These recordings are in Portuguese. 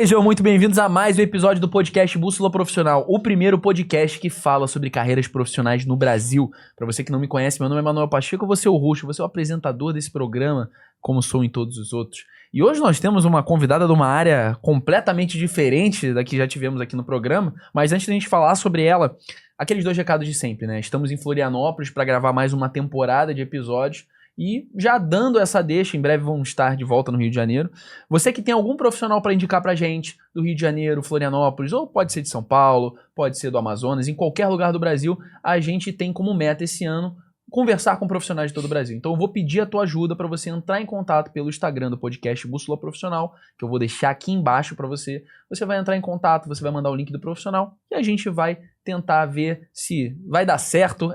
Sejam muito bem-vindos a mais um episódio do podcast Bússola Profissional, o primeiro podcast que fala sobre carreiras profissionais no Brasil. Para você que não me conhece, meu nome é Manuel Pacheco, eu vou ser o host, vou ser o apresentador desse programa, como sou em todos os outros. E hoje nós temos uma convidada de uma área completamente diferente da que já tivemos aqui no programa, mas antes da gente falar sobre ela, aqueles dois recados de sempre, né? Estamos em Florianópolis para gravar mais uma temporada de episódios. E já dando essa deixa, em breve vamos estar de volta no Rio de Janeiro. Você que tem algum profissional para indicar pra gente, do Rio de Janeiro, Florianópolis, ou pode ser de São Paulo, pode ser do Amazonas, em qualquer lugar do Brasil, a gente tem como meta esse ano conversar com profissionais de todo o Brasil. Então eu vou pedir a tua ajuda para você entrar em contato pelo Instagram do podcast Bússola Profissional, que eu vou deixar aqui embaixo para você. Você vai entrar em contato, você vai mandar o link do profissional e a gente vai tentar ver se vai dar certo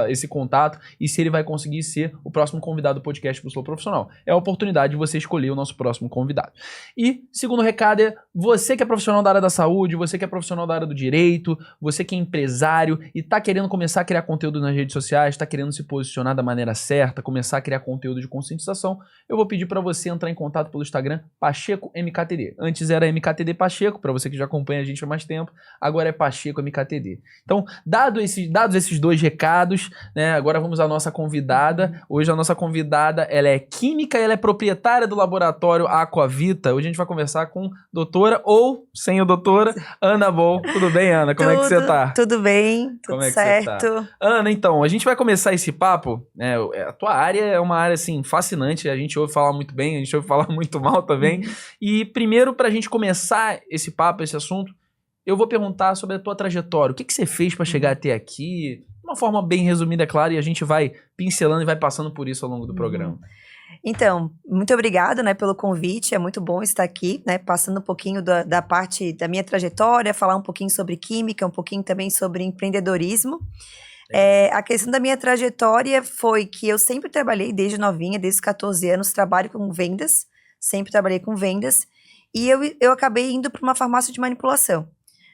esse contato e se ele vai conseguir ser o próximo convidado do podcast Bússola Profissional. É a oportunidade de você escolher o nosso próximo convidado. E, segundo recado, é você que é profissional da área da saúde, você que é profissional da área do direito, você que é empresário e está querendo começar a criar conteúdo nas redes sociais, está querendo se posicionar da maneira certa, começar a criar conteúdo de conscientização, eu vou pedir para você entrar em contato pelo Instagram Pacheco MKTD. Antes era MKTD Pacheco, para você que já acompanha a gente há mais tempo, agora é Pacheco MKTD. Então, dados esses dois recados, né, agora vamos à nossa convidada. Hoje a nossa convidada, ela é química, ela é proprietária do laboratório Aquavita. Hoje a gente vai conversar com doutora ou sem o doutora, Ana Bol. Tudo bem, Ana? Como é que você tá? Tudo bem, tudo certo. Você tá? Ana, então, a gente vai começar esse papo, né, a tua área é uma área, assim, fascinante, a gente ouve falar muito bem, a gente ouve falar muito mal também. E primeiro, pra gente começar esse papo, esse assunto, eu vou perguntar sobre a tua trajetória. O que você fez para chegar até aqui? De uma forma bem resumida, é claro, e a gente vai pincelando e vai passando por isso ao longo do programa. Então, muito obrigada, né, pelo convite. É muito bom estar aqui, né, passando um pouquinho da parte da minha trajetória, falar um pouquinho sobre química, um pouquinho também sobre empreendedorismo. A questão da minha trajetória foi que eu sempre trabalhei desde novinha, desde os 14 anos, trabalho com vendas, sempre trabalhei com vendas, e eu acabei indo para uma farmácia de manipulação.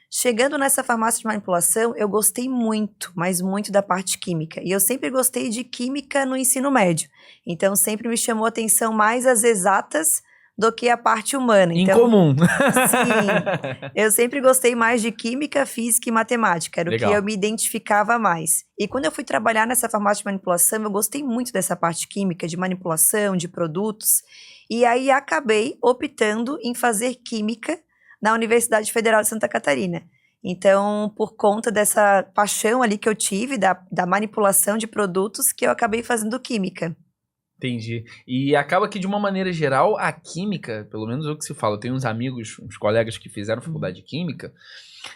Chegando nessa farmácia de manipulação, eu gostei muito, mas muito da parte química. E eu sempre gostei de química no ensino médio. Então, sempre me chamou a atenção mais as exatas do que a parte humana. Então, incomum. Sim, eu sempre gostei mais de química, física e matemática. Era Legal. o que eu me identificava mais. E quando eu fui trabalhar nessa farmácia de manipulação, eu gostei muito dessa parte química, de manipulação, de produtos. E aí, acabei optando em fazer química na Universidade Federal de Santa Catarina. Então, por conta dessa paixão ali que eu tive, da manipulação de produtos, que eu acabei fazendo química. Entendi. E acaba que, de uma maneira geral, a química, pelo menos é o que se fala, eu tenho uns amigos, uns colegas que fizeram faculdade de química,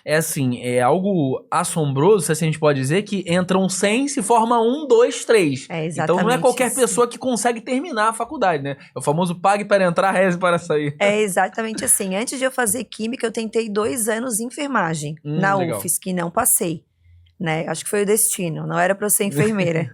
é assim, é algo assombroso, se assim a gente pode dizer, que entram 100, se forma 1, 2, 3. É exatamente então não é qualquer isso. pessoa que consegue terminar a faculdade, né? É o famoso pague para entrar, reze para sair. É exatamente assim. Antes de eu fazer química, eu tentei 2 anos em enfermagem, na legal. UFSC, que não passei, né? Acho que foi o destino, não era para eu ser enfermeira.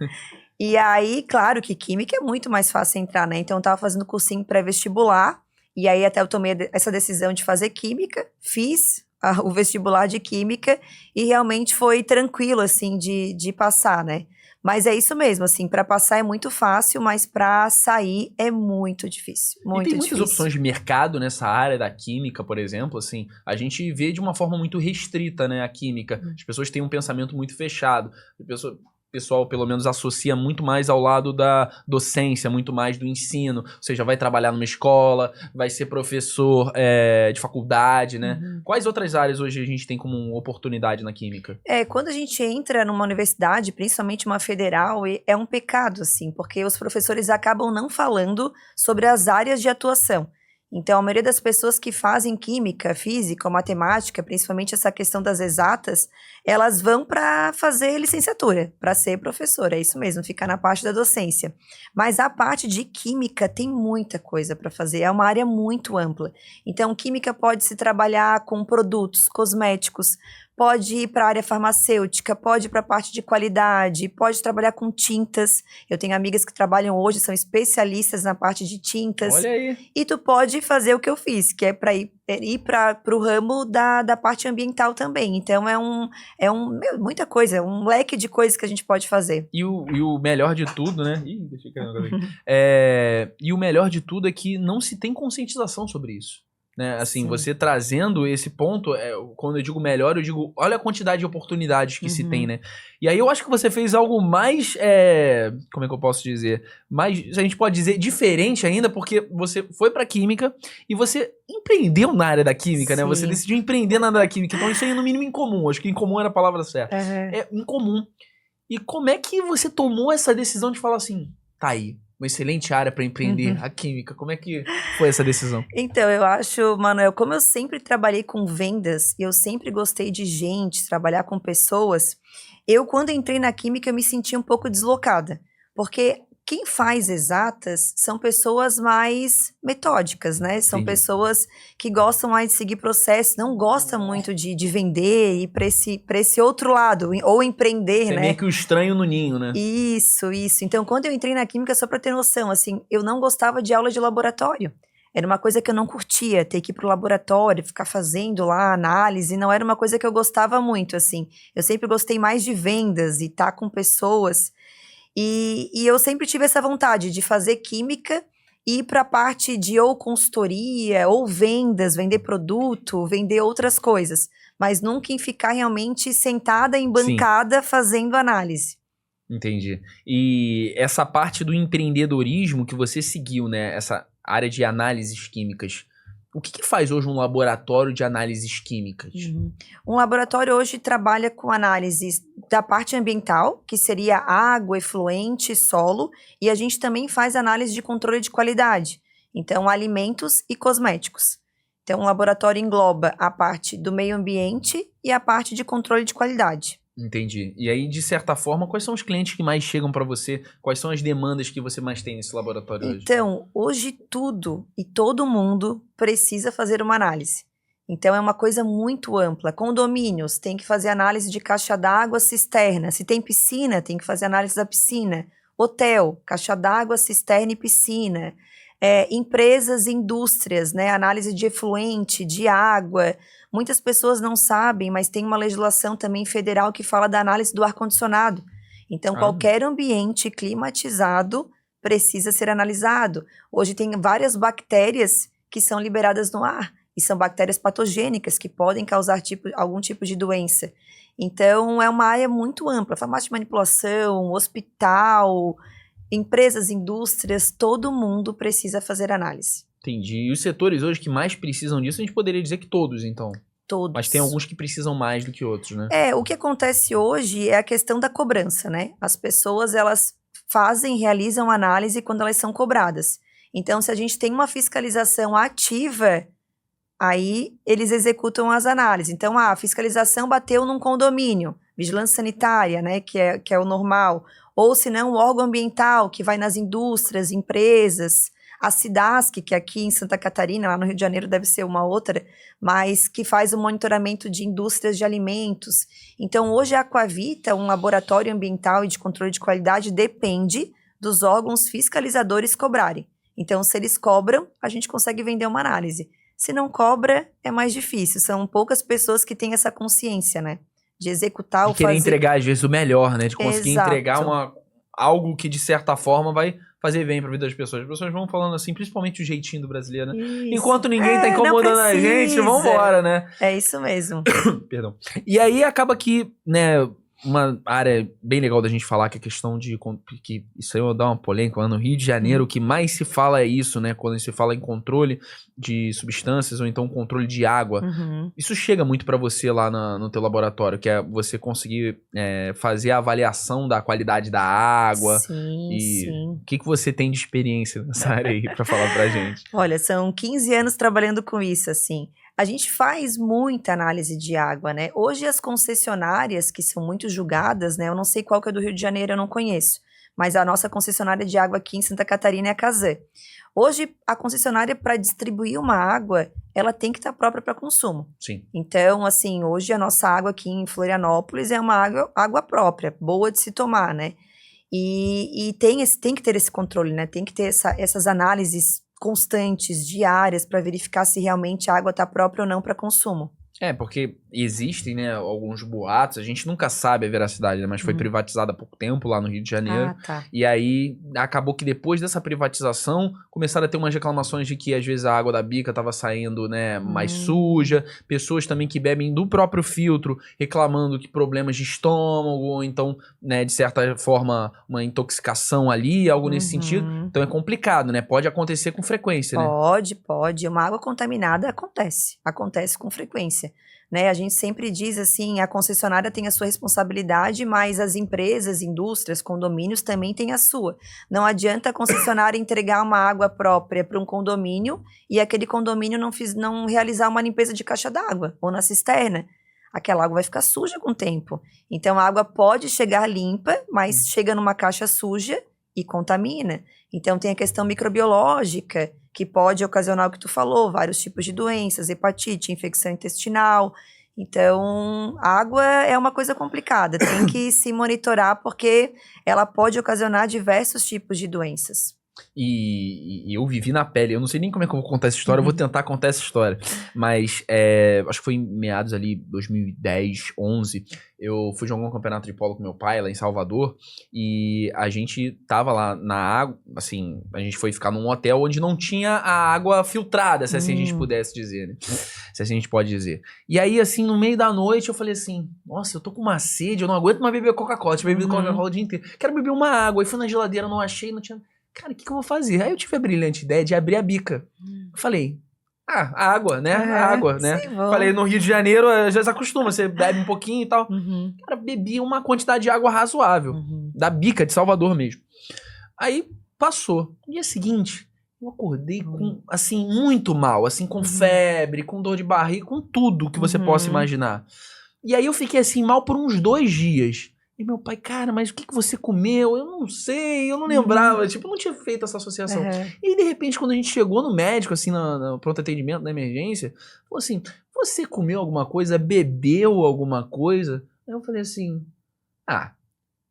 E aí, claro que química é muito mais fácil entrar, né? Então eu tava fazendo cursinho pré-vestibular, e aí até eu tomei essa decisão de fazer química, fiz o vestibular de química, e realmente foi tranquilo, assim, de passar, né? Mas é isso mesmo, assim, para passar é muito fácil, mas para sair é muito difícil, muito E tem difícil. muitas opções de mercado nessa área da química, por exemplo, assim, a gente vê de uma forma muito restrita, né, a química. As pessoas têm um pensamento muito fechado. O pessoal, pelo menos, associa muito mais ao lado da docência, muito mais do ensino. Ou seja, vai trabalhar numa escola, vai ser professor de faculdade, né? Quais outras áreas hoje a gente tem como oportunidade na química? Quando a gente entra numa universidade, principalmente uma federal, é um pecado, assim, porque os professores acabam não falando sobre as áreas de atuação. Então, a maioria das pessoas que fazem química, física ou matemática, principalmente essa questão das exatas, elas vão para fazer licenciatura, para ser professora, é isso mesmo, ficar na parte da docência. Mas a parte de química tem muita coisa para fazer, é uma área muito ampla. Então, química pode se trabalhar com produtos, cosméticos, pode ir para a área farmacêutica, pode ir para a parte de qualidade, pode trabalhar com tintas. Eu tenho amigas que trabalham hoje, são especialistas na parte de tintas. Olha aí. E tu pode fazer o que eu fiz, que é para ir para o ramo da parte ambiental também. Então, muita coisa, é um leque de coisas que a gente pode fazer. E o melhor de tudo, né? Ih, deixa eu cair aqui. E o melhor de tudo é que não se tem conscientização sobre isso. né? Assim, Sim. você trazendo esse ponto, quando eu digo melhor, eu digo, olha a quantidade de oportunidades que se tem, né? E aí eu acho que você fez algo mais, como é que eu posso dizer? Mais, a gente pode dizer, diferente ainda, porque você foi pra química e você empreendeu na área da química, né? Você Sim. decidiu empreender na área da química. Então isso aí é no mínimo incomum. Acho que incomum era a palavra certa. É incomum. E como é que você tomou essa decisão de falar assim, tá aí, uma excelente área pra empreender, a química. Como é que foi essa decisão? Então, eu acho, Manuel, como eu sempre trabalhei com vendas, e eu sempre gostei de gente, trabalhar com pessoas, quando entrei na química, eu me senti um pouco deslocada. Porque quem faz exatas são pessoas mais metódicas, né? São Entendi. pessoas que gostam mais de seguir processos, não gostam muito de vender e ir para esse outro lado, ou empreender, Você é né? meio que o estranho no ninho, né? Isso. Então, quando eu entrei na química, só para ter noção, assim, eu não gostava de aula de laboratório. Era uma coisa que eu não curtia, ter que ir pro laboratório, ficar fazendo lá análise, não era uma coisa que eu gostava muito, assim. Eu sempre gostei mais de vendas e estar com pessoas. E eu sempre tive essa vontade de fazer química e ir para a parte de ou consultoria, ou vendas, vender produto, vender outras coisas. Mas nunca em ficar realmente sentada em bancada fazendo análise. Entendi. E essa parte do empreendedorismo que você seguiu, né? Essa área de análises químicas. O que faz hoje um laboratório de análises químicas? Um laboratório hoje trabalha com análises da parte ambiental, que seria água, efluente, solo, e a gente também faz análise de controle de qualidade, então alimentos e cosméticos. Então, o laboratório engloba a parte do meio ambiente e a parte de controle de qualidade. Entendi. E aí, de certa forma, quais são os clientes que mais chegam para você? Quais são as demandas que você mais tem nesse laboratório hoje? Então, hoje tudo e todo mundo precisa fazer uma análise. Então, é uma coisa muito ampla. Condomínios, tem que fazer análise de caixa d'água, cisterna. Se tem piscina, tem que fazer análise da piscina. Hotel, caixa d'água, cisterna e piscina. Empresas e indústrias, né? Análise de efluente, de água. Muitas pessoas não sabem, mas tem uma legislação também federal que fala da análise do ar-condicionado. Então, qualquer ambiente climatizado precisa ser analisado. Hoje tem várias bactérias que são liberadas no ar, e são bactérias patogênicas que podem causar algum tipo de doença. Então, é uma área muito ampla, farmácia de manipulação, hospital, empresas, indústrias, todo mundo precisa fazer análise. Entendi. E os setores hoje que mais precisam disso, a gente poderia dizer que todos, então. Todos. Mas tem alguns que precisam mais do que outros, né? O que acontece hoje é a questão da cobrança, né? As pessoas, elas realizam análise quando elas são cobradas. Então, se a gente tem uma fiscalização ativa, aí eles executam as análises. Então, a fiscalização bateu num condomínio, vigilância sanitária, né, que é o normal. Ou, se não, o órgão ambiental, que vai nas indústrias, empresas. A SIDASC, que aqui em Santa Catarina, lá no Rio de Janeiro deve ser uma outra, mas que faz o monitoramento de indústrias de alimentos. Então, hoje a Aquavita, um laboratório ambiental e de controle de qualidade, depende dos órgãos fiscalizadores cobrarem. Então, se eles cobram, a gente consegue vender uma análise. Se não cobra, é mais difícil. São poucas pessoas que têm essa consciência, né? De executar ou de querer fazer... entregar, às vezes, o melhor, né? De conseguir Exato. entregar algo que, de certa forma, vai fazer bem pra vida das pessoas. As pessoas vão falando assim, principalmente o jeitinho do brasileiro, né? Isso. Enquanto ninguém tá incomodando a gente, vambora, né? É isso mesmo. Perdão. E aí acaba que, né, uma área bem legal da gente falar, que é a questão de... que isso aí vai dar uma polêmica lá no Rio de Janeiro, o que mais se fala é isso, né? Quando se fala em controle de substâncias ou então controle de água. Isso chega muito pra você lá no teu laboratório, que é você conseguir fazer a avaliação da qualidade da água. Sim, sim. O que você tem de experiência nessa área aí pra falar pra gente? Olha, são 15 anos trabalhando com isso, assim. A gente faz muita análise de água, né? Hoje as concessionárias, que são muito julgadas, né? Eu não sei qual que é do Rio de Janeiro, eu não conheço. Mas a nossa concessionária de água aqui em Santa Catarina é a Casan. Hoje, a concessionária, para distribuir uma água, ela tem que estar própria para consumo. Sim. Então, assim, hoje a nossa água aqui em Florianópolis é uma água própria, boa de se tomar, né? E tem que ter esse controle, né? Tem que ter essas análises constantes, diárias, para verificar se realmente a água está própria ou não para consumo. Porque existem, né, alguns boatos, a gente nunca sabe a veracidade, né, mas foi privatizada há pouco tempo lá no Rio de Janeiro. Tá. E aí acabou que depois dessa privatização começaram a ter umas reclamações de que às vezes a água da bica estava saindo, né, mais suja. Pessoas também que bebem do próprio filtro reclamando que problemas de estômago, ou então, né, de certa forma, uma intoxicação ali, algo nesse sentido. Então é complicado, né? Pode acontecer com frequência, né? Pode. Uma água contaminada acontece com frequência. Né? A gente sempre diz assim, a concessionária tem a sua responsabilidade, mas as empresas, indústrias, condomínios também têm a sua. Não adianta a concessionária entregar uma água própria para um condomínio e aquele condomínio não realizar uma limpeza de caixa d'água ou na cisterna. Aquela água vai ficar suja com o tempo. Então a água pode chegar limpa, mas chega numa caixa suja e contamina. Então tem a questão microbiológica, que pode ocasionar o que tu falou, vários tipos de doenças, hepatite, infecção intestinal. Então, a água é uma coisa complicada, tem que se monitorar porque ela pode ocasionar diversos tipos de doenças. E eu vivi na pele, eu não sei nem como é que eu vou contar essa história, eu vou tentar contar essa história, mas acho que foi em meados ali, 2010, 11, eu fui jogar um campeonato de polo com meu pai lá em Salvador, e a gente tava lá na água, assim, a gente foi ficar num hotel onde não tinha a água filtrada, se assim a gente pudesse dizer, né? Se assim a gente pode dizer. E aí, assim, no meio da noite, eu falei assim, nossa, eu tô com uma sede, eu não aguento mais beber Coca-Cola, eu tinha bebido Coca-Cola o dia inteiro, quero beber uma água, aí fui na geladeira, não achei, não tinha... Cara, o que eu vou fazer? Aí eu tive a brilhante ideia de abrir a bica. Eu falei, a água, né? A água, né? Sim, falei, no Rio de Janeiro, já se acostuma, você bebe um pouquinho e tal. Cara, bebi uma quantidade de água razoável. Da bica de Salvador mesmo. Aí, passou. No dia seguinte, eu acordei com, assim, muito mal. Assim, com febre, com dor de barriga, com tudo que você possa imaginar. E aí eu fiquei assim, mal por uns 2 dias. E meu pai, cara, mas o que você comeu? Eu não sei, eu não lembrava. Tipo, eu não tinha feito essa associação. E aí, de repente, quando a gente chegou no médico, assim, no pronto atendimento, na emergência, falou assim, você comeu alguma coisa? Bebeu alguma coisa? Aí eu falei assim,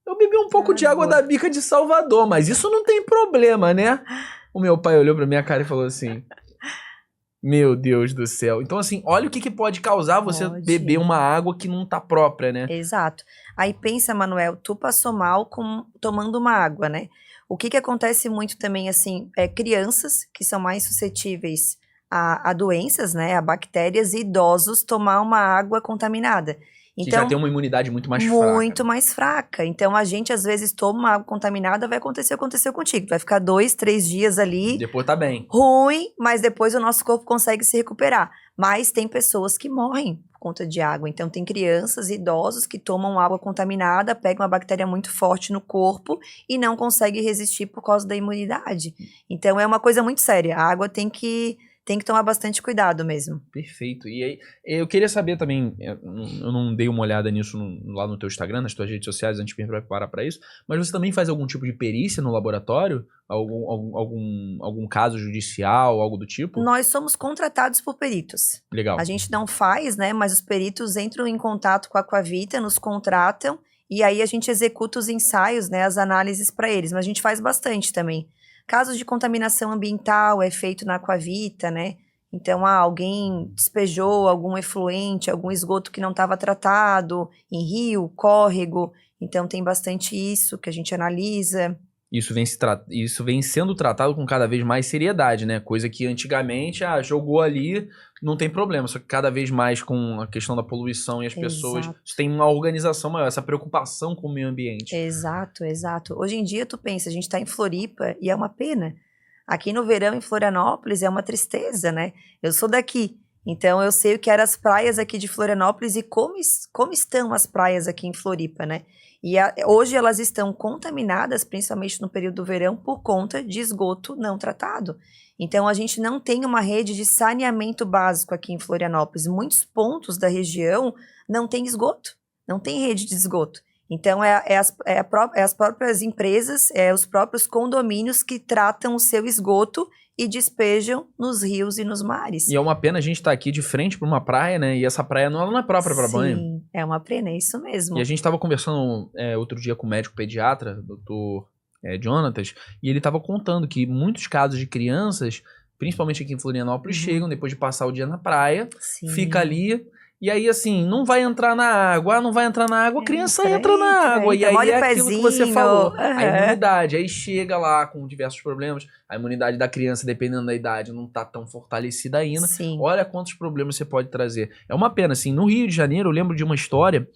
eu bebi um pouco de água da bica de Salvador, mas isso não tem problema, né? O meu pai olhou pra minha cara e falou assim... Meu Deus do céu. Então, assim, olha o que pode causar você beber uma água que não tá própria, né? Exato. Aí pensa, Manuel, tu passou mal tomando uma água, né? O que acontece muito também, assim, crianças que são mais suscetíveis a doenças, né? A bactérias e idosos tomar uma água contaminada. Que já tem uma imunidade muito mais fraca. Muito mais fraca. Então, a gente, às vezes, toma uma água contaminada, vai acontecer o que aconteceu contigo. Vai ficar 2, 3 dias ali. Depois tá bem. Ruim, mas depois o nosso corpo consegue se recuperar. Mas tem pessoas que morrem por conta de água. Então, tem crianças e idosos que tomam água contaminada, pegam uma bactéria muito forte no corpo e não conseguem resistir por causa da imunidade. Então, é uma coisa muito séria. A água tem que tomar bastante cuidado mesmo. Perfeito. E aí, eu queria saber também, eu não dei uma olhada nisso lá no teu Instagram, nas tuas redes sociais, antes de me preparar para isso, mas você também faz algum tipo de perícia no laboratório? Algum caso judicial, algo do tipo? Nós somos contratados por peritos. Legal. A gente não faz, né, mas os peritos entram em contato com a Aquavita, nos contratam, e aí a gente executa os ensaios, né, as análises para eles, mas a gente faz bastante também. Casos de contaminação ambiental é feito na Aquavita, né? Então, alguém despejou algum efluente, algum esgoto que não estava tratado, em rio, córrego. Então, tem bastante isso que a gente analisa. Isso vem sendo tratado com cada vez mais seriedade, né? Coisa que antigamente, jogou ali, não tem problema. Só que cada vez mais com a questão da poluição e as pessoas... Isso tem uma organização maior, essa preocupação com o meio ambiente. Exato. Hoje em dia, tu pensa, a gente tá em Floripa e é uma pena. Aqui no verão, em Florianópolis, é uma tristeza, né? Eu sou daqui, então eu sei o que eram as praias aqui de Florianópolis e como estão as praias aqui em Floripa, né? E hoje elas estão contaminadas, principalmente no período do verão, por conta de esgoto não tratado. Então, a gente não tem uma rede de saneamento básico aqui em Florianópolis. Muitos pontos da região não tem esgoto, não tem rede de esgoto. Então, as próprias empresas, os próprios condomínios que tratam o seu esgoto e despejam nos rios e nos mares. E é uma pena a gente estar aqui de frente para uma praia, né? E essa praia não é própria para banho. Sim, é uma pena, é isso mesmo. E a gente estava conversando outro dia com o médico pediatra, doutor Jonatas, e ele estava contando que muitos casos de crianças, principalmente aqui em Florianópolis, chegam depois de passar o dia na praia, fica ali E aí, assim, não vai entrar na água. Não vai entrar na água, a criança entra na água. E aí molha é o aquilo que você falou. pezinho. A imunidade. Aí chega lá com diversos problemas. A imunidade da criança, dependendo da idade, não tá tão fortalecida ainda. Sim. Olha quantos problemas você pode trazer. É uma pena, assim. No Rio de Janeiro, eu lembro de uma história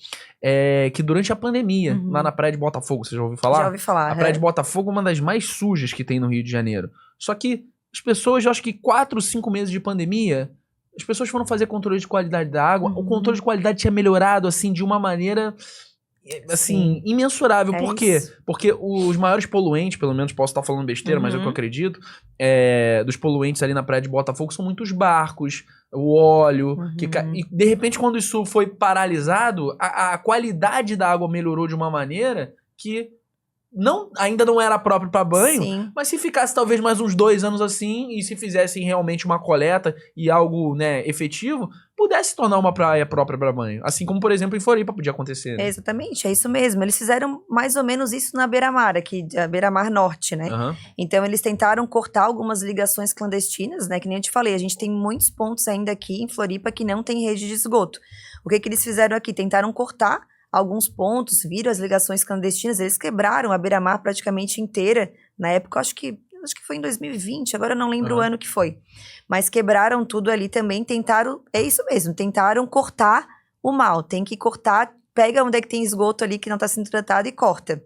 que durante a pandemia, lá na Praia de Botafogo, você já ouviu falar? Já ouvi falar. A Praia de Botafogo é uma das mais sujas que tem no Rio de Janeiro. Só que as pessoas, eu acho que 4, 5 meses de pandemia... As pessoas foram fazer controle de qualidade da água. O controle de qualidade tinha melhorado, assim, de uma maneira, assim, Sim. imensurável. Por quê? Isso. Porque os maiores poluentes, pelo menos posso estar falando besteira, mas é o que eu acredito, dos poluentes ali na Praia de Botafogo são muitos barcos, o óleo. E, de repente, quando isso foi paralisado, a qualidade da água melhorou de uma maneira que... ainda não era próprio para banho, Sim. mas se ficasse talvez mais uns 2 anos assim, e se fizessem realmente uma coleta e algo, né, efetivo, pudesse tornar uma praia própria para banho. Assim como, por exemplo, em Floripa podia acontecer. Né? Exatamente, é isso mesmo. Eles fizeram mais ou menos isso na Beira-Mar, aqui, a Beira-Mar Norte, né? Então, eles tentaram cortar algumas ligações clandestinas, né? Que nem eu te falei, a gente tem muitos pontos ainda aqui em Floripa que não tem rede de esgoto. O que eles fizeram aqui? Tentaram cortar alguns pontos, viram as ligações clandestinas, eles quebraram a Beira-Mar praticamente inteira, na época, acho que foi em 2020, agora eu não lembro o ano que foi, mas quebraram tudo ali também, tentaram, é isso mesmo, tentaram cortar o mal, tem que cortar, pega onde é que tem esgoto ali que não está sendo tratado e corta.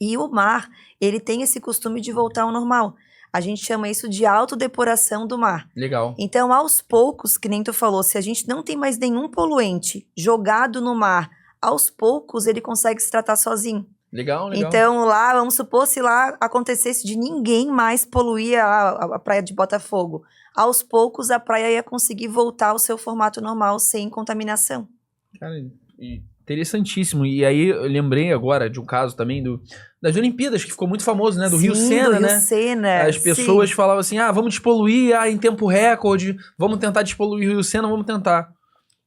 E o mar, ele tem esse costume de voltar ao normal. A gente chama isso de autodepuração do mar. Legal. Então, aos poucos, que nem tu falou, se a gente não tem mais nenhum poluente jogado no mar, aos poucos ele consegue se tratar sozinho. Legal. Então lá, vamos supor, se lá acontecesse de ninguém mais poluir a praia de Botafogo, aos poucos a praia ia conseguir voltar ao seu formato normal, sem contaminação. Cara, interessantíssimo. E aí eu lembrei agora de um caso também das Olimpíadas, que ficou muito famoso, né? Do Rio Sena, do né? Rio Sena. As pessoas falavam assim, vamos despoluir em tempo recorde, vamos tentar despoluir o Rio Sena, vamos tentar.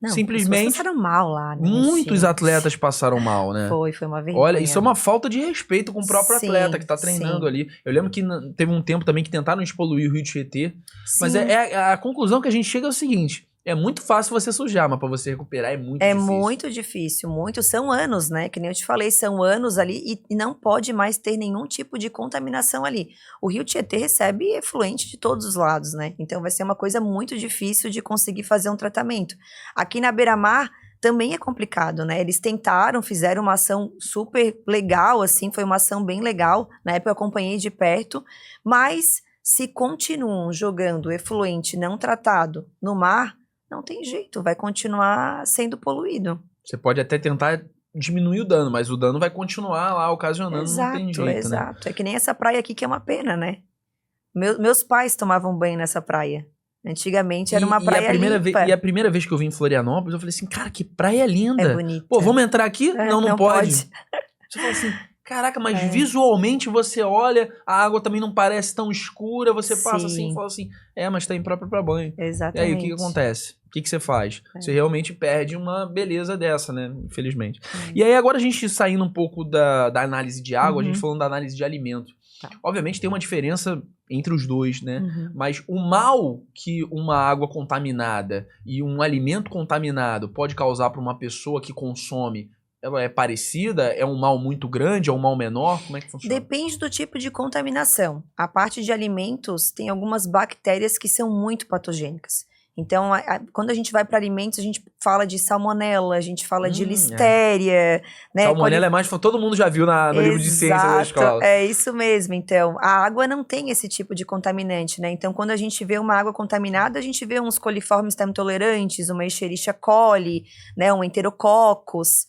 Não, simplesmente passaram mal lá, né? Muitos atletas passaram mal, né? Foi uma vergonha. Olha, isso é uma falta de respeito com o próprio atleta que tá treinando ali. Eu lembro que teve um tempo também que tentaram despoluir o Rio Tietê. Mas a conclusão que a gente chega é o seguinte: é muito fácil você sujar, mas pra você recuperar é muito difícil. É muito difícil, muito. São anos, né? Que nem eu te falei, são anos ali e não pode mais ter nenhum tipo de contaminação ali. O Rio Tietê recebe efluente de todos os lados, né? Então vai ser uma coisa muito difícil de conseguir fazer um tratamento. Aqui na Beira-Mar também é complicado, né? Eles tentaram, fizeram uma ação super legal, assim, foi uma ação bem legal. Na época eu acompanhei de perto, mas se continuam jogando efluente não tratado no mar, não tem jeito, vai continuar sendo poluído. Você pode até tentar diminuir o dano, mas o dano vai continuar lá ocasionando, não tem jeito, né? Exato. É que nem essa praia aqui que é uma pena, né? Meus pais tomavam banho nessa praia. Antigamente era uma praia limpa. E a primeira vez que eu vim em Florianópolis, eu falei assim, cara, que praia linda. É bonita. Pô, vamos entrar aqui? Não pode. Você fala assim, caraca, mas visualmente você olha, a água também não parece tão escura, você passa assim e fala assim, mas tá impróprio pra banho. Exatamente. E aí, o que acontece? O que você faz? Você realmente perde uma beleza dessa, né? Infelizmente. E aí, agora a gente saindo um pouco da análise de água, a gente falando da análise de alimento. Obviamente tem uma diferença entre os dois, né? Mas o mal que uma água contaminada e um alimento contaminado pode causar para uma pessoa que consome, ela é parecida? É um mal muito grande? É um mal menor? Como é que funciona? Depende do tipo de contaminação. A parte de alimentos tem algumas bactérias que são muito patogênicas. Então, quando a gente vai para alimentos, a gente fala de salmonela, a gente fala de listéria, né? Salmonela é mais... Todo mundo já viu no livro de ciência da escola. É isso mesmo. Então, a água não tem esse tipo de contaminante, né? Então, quando a gente vê uma água contaminada, a gente vê uns coliformes termotolerantes, uma Escherichia coli, né? Um Enterococcus.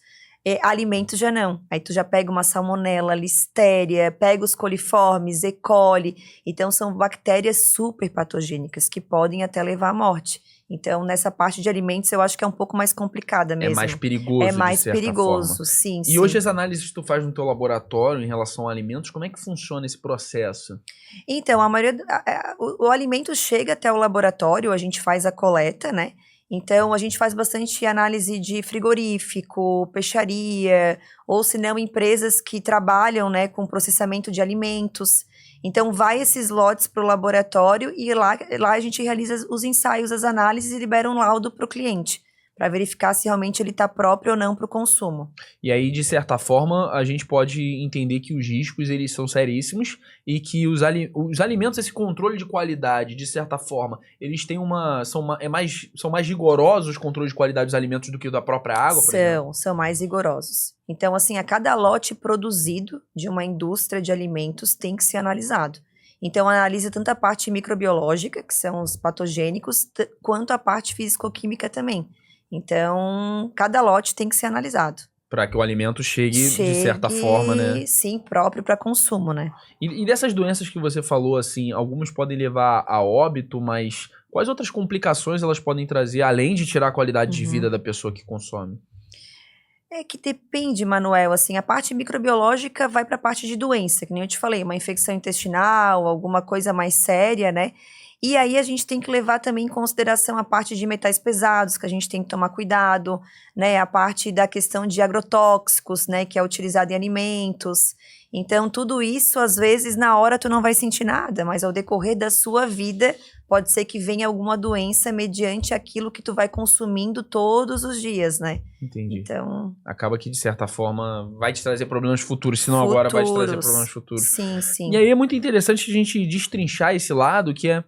Alimentos já não. Aí tu já pega uma salmonela, listéria, pega os coliformes, E. coli. Então, são bactérias super patogênicas que podem até levar à morte. Então, nessa parte de alimentos, eu acho que é um pouco mais complicada mesmo. É mais perigoso, é mais de certa perigoso, forma. Sim. E hoje as análises que tu faz no teu laboratório em relação a alimentos, como é que funciona esse processo? Então, a maioria... o alimento chega até o laboratório, a gente faz a coleta, né? Então, a gente faz bastante análise de frigorífico, peixaria, ou se não, empresas que trabalham, né, com processamento de alimentos. Então, vai esses lotes para o laboratório e lá a gente realiza os ensaios, as análises e libera um laudo para o cliente, para verificar se realmente ele está próprio ou não para o consumo. E aí, de certa forma, a gente pode entender que os riscos, eles são seríssimos e que os alimentos, esse controle de qualidade, de certa forma, eles têm são mais rigorosos os controles de qualidade dos alimentos do que o da própria água, por exemplo? São mais rigorosos. Então, assim, a cada lote produzido de uma indústria de alimentos tem que ser analisado. Então, analisa tanto a parte microbiológica, que são os patogênicos, quanto a parte físico-química também. Então, cada lote tem que ser analisado. Para que o alimento chegue de certa forma, né? Sim, próprio para consumo, né? E dessas doenças que você falou, assim, algumas podem levar a óbito, mas quais outras complicações elas podem trazer, além de tirar a qualidade de vida da pessoa que consome? É que depende, Manuel, assim, a parte microbiológica vai para a parte de doença, que nem eu te falei, uma infecção intestinal, alguma coisa mais séria, né? E aí a gente tem que levar também em consideração a parte de metais pesados, que a gente tem que tomar cuidado, né? A parte da questão de agrotóxicos, né? Que é utilizado em alimentos. Então, tudo isso, às vezes, na hora tu não vai sentir nada, mas ao decorrer da sua vida, pode ser que venha alguma doença mediante aquilo que tu vai consumindo todos os dias, né? Entendi. Então, acaba que, de certa forma, vai te trazer problemas futuros, se não agora vai te trazer problemas futuros. Sim, sim. E aí é muito interessante a gente destrinchar esse lado, que é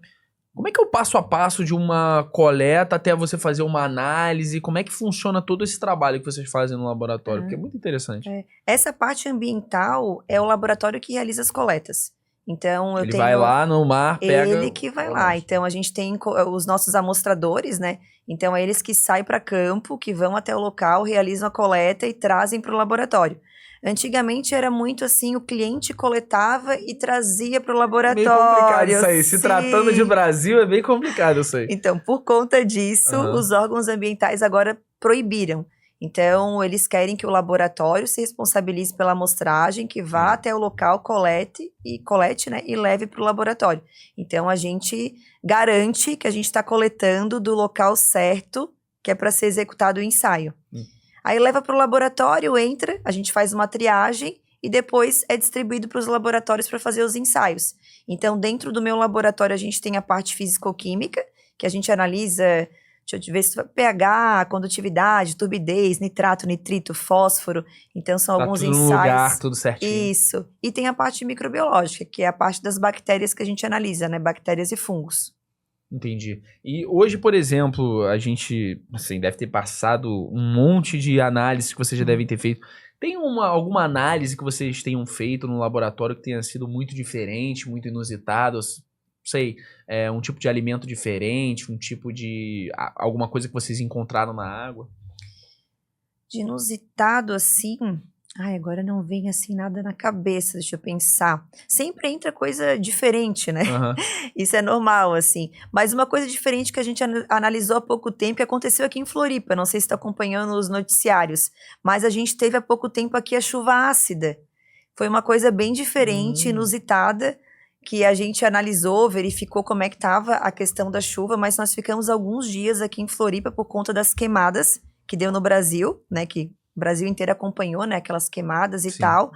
como é que é o passo a passo de uma coleta até você fazer uma análise? Como é que funciona todo esse trabalho que vocês fazem no laboratório? Porque é muito interessante. Essa parte ambiental é o laboratório que realiza as coletas. Então, Ele vai lá no mar, pega... Ele que vai lá. Então, a gente tem os nossos amostradores, né? Então, é eles que saem para campo, que vão até o local, realizam a coleta e trazem para o laboratório. Antigamente era muito assim, o cliente coletava e trazia para o laboratório. Meio complicado isso aí. Se tratando de Brasil, é bem complicado isso aí. Então, por conta disso, os órgãos ambientais agora proibiram. Então, eles querem que o laboratório se responsabilize pela amostragem, que vá até o local, colete, né, e leve para o laboratório. Então, a gente garante que a gente está coletando do local certo, que é para ser executado o ensaio. Aí leva para o laboratório, entra, a gente faz uma triagem e depois é distribuído para os laboratórios para fazer os ensaios. Então, dentro do meu laboratório, a gente tem a parte físico-química, que a gente analisa, deixa eu ver se pH, condutividade, turbidez, nitrato, nitrito, fósforo. Então, são alguns tudo ensaios. No lugar, tudo certinho. Isso. E tem a parte microbiológica, que é a parte das bactérias que a gente analisa, né? Bactérias e fungos. Entendi. E hoje, por exemplo, a gente assim, deve ter passado um monte de análises que vocês já devem ter feito. Tem alguma análise que vocês tenham feito no laboratório que tenha sido muito diferente, muito inusitado? Sei, um tipo de alimento diferente, um tipo de... alguma coisa que vocês encontraram na água? De inusitado, assim... Ai, agora não vem assim nada na cabeça, deixa eu pensar. Sempre entra coisa diferente, né? Isso é normal, assim. Mas uma coisa diferente que a gente analisou há pouco tempo, que aconteceu aqui em Floripa, não sei se está acompanhando os noticiários, mas a gente teve há pouco tempo aqui a chuva ácida. Foi uma coisa bem diferente, inusitada, que a gente analisou, verificou como é que estava a questão da chuva, mas nós ficamos alguns dias aqui em Floripa por conta das queimadas que deu no Brasil, né, que o Brasil inteiro acompanhou, né, aquelas queimadas e tal,